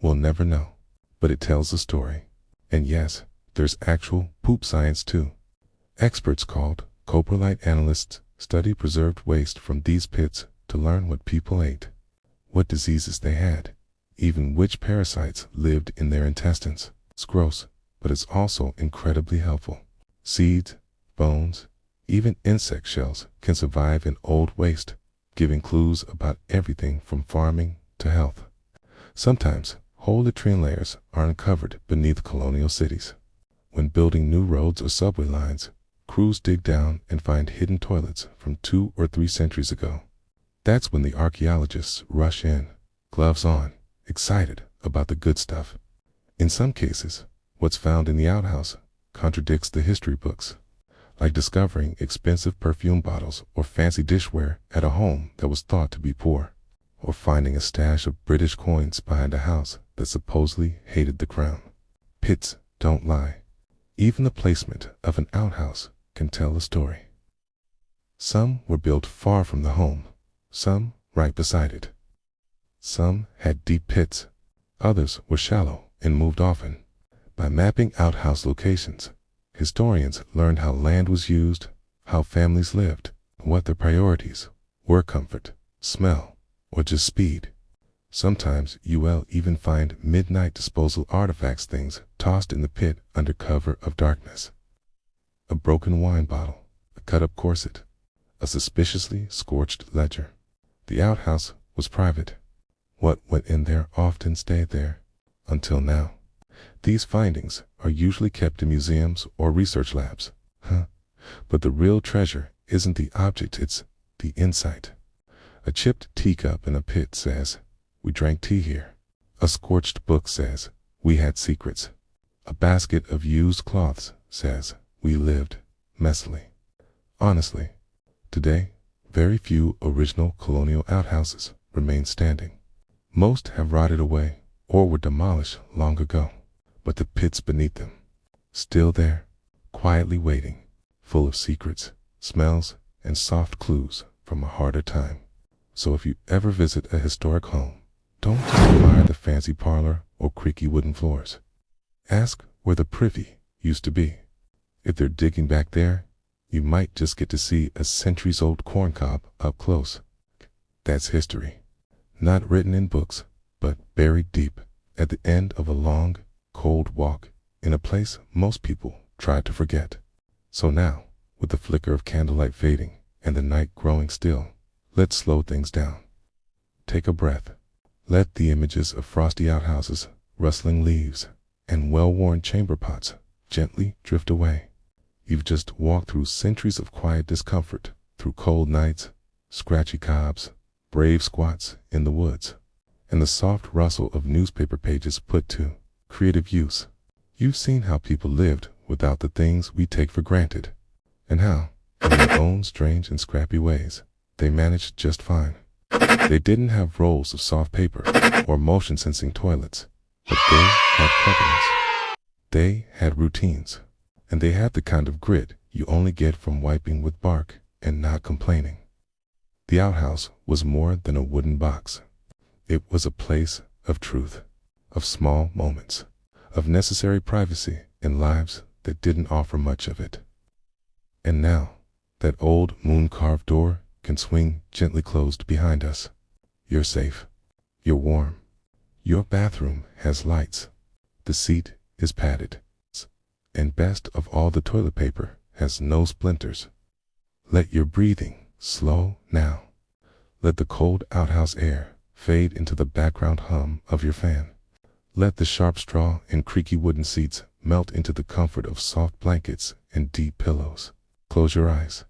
We'll never know, but it tells a story. And yes, there's actual poop science too. Experts called coprolite analysts study preserved waste from these pits to learn what people ate, what diseases they had, even which parasites lived in their intestines. It's gross, but it's also incredibly helpful. Seeds, bones, even insect shells can survive in old waste, giving clues about everything from farming to health. Sometimes, whole latrine layers are uncovered beneath colonial cities. When building new roads or subway lines, crews dig down and find hidden toilets from 2 or 3 centuries ago. That's when the archaeologists rush in, gloves on, excited about the good stuff. In some cases, what's found in the outhouse contradicts the history books, like discovering expensive perfume bottles or fancy dishware at a home that was thought to be poor, or finding a stash of British coins behind a house that supposedly hated the crown. Pits don't lie. Even the placement of an outhouse can tell a story. Some were built far from the home, some right beside it. Some had deep pits, others were shallow and moved often. By mapping outhouse locations, historians learned how land was used, how families lived, what their priorities were: comfort, smell, or just speed. Sometimes you'll even find midnight disposal artifacts, things tossed in the pit under cover of darkness. A broken wine bottle, a cut-up corset, a suspiciously scorched ledger. The outhouse was private. What went in there often stayed there, until now. These findings are usually kept in museums or research labs. But the real treasure isn't the object, it's the insight. A chipped teacup in a pit says, "We drank tea here." A scorched book says, "We had secrets." A basket of used cloths says, "We lived messily." Honestly, today, very few original colonial outhouses remain standing. Most have rotted away or were demolished long ago. But the pits beneath them, still there, quietly waiting, full of secrets, smells, and soft clues from a harder time. So if you ever visit a historic home, don't just admire the fancy parlor or creaky wooden floors. Ask where the privy used to be. If they're digging back there, you might just get to see a centuries-old corncob up close. That's history. Not written in books, but buried deep at the end of a long, cold walk in a place most people try to forget. So now, with the flicker of candlelight fading and the night growing still, let's slow things down. Take a breath. Let the images of frosty outhouses, rustling leaves, and well-worn chamber pots gently drift away. You've just walked through centuries of quiet discomfort, through cold nights, scratchy cobs, brave squats in the woods, and the soft rustle of newspaper pages put to creative use. You've seen how people lived without the things we take for granted, and how, in their own strange and scrappy ways, they managed just fine. They didn't have rolls of soft paper or motion-sensing toilets, but they had companies. They had routines, and they had the kind of grit you only get from wiping with bark and not complaining. The outhouse was more than a wooden box. It was a place of truth, of small moments, of necessary privacy in lives that didn't offer much of it. And now, that old moon-carved door can swing gently closed behind us. You're safe. You're warm. Your bathroom has lights. The seat is padded. And best of all, the toilet paper has no splinters. Let your breathing slow now. Let the cold outhouse air fade into the background hum of your fan. Let the sharp straw and creaky wooden seats melt into the comfort of soft blankets and deep pillows. Close your eyes.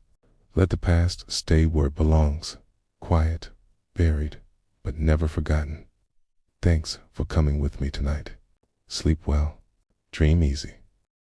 Let the past stay where it belongs, quiet, buried, but never forgotten. Thanks for coming with me tonight. Sleep well. Dream easy.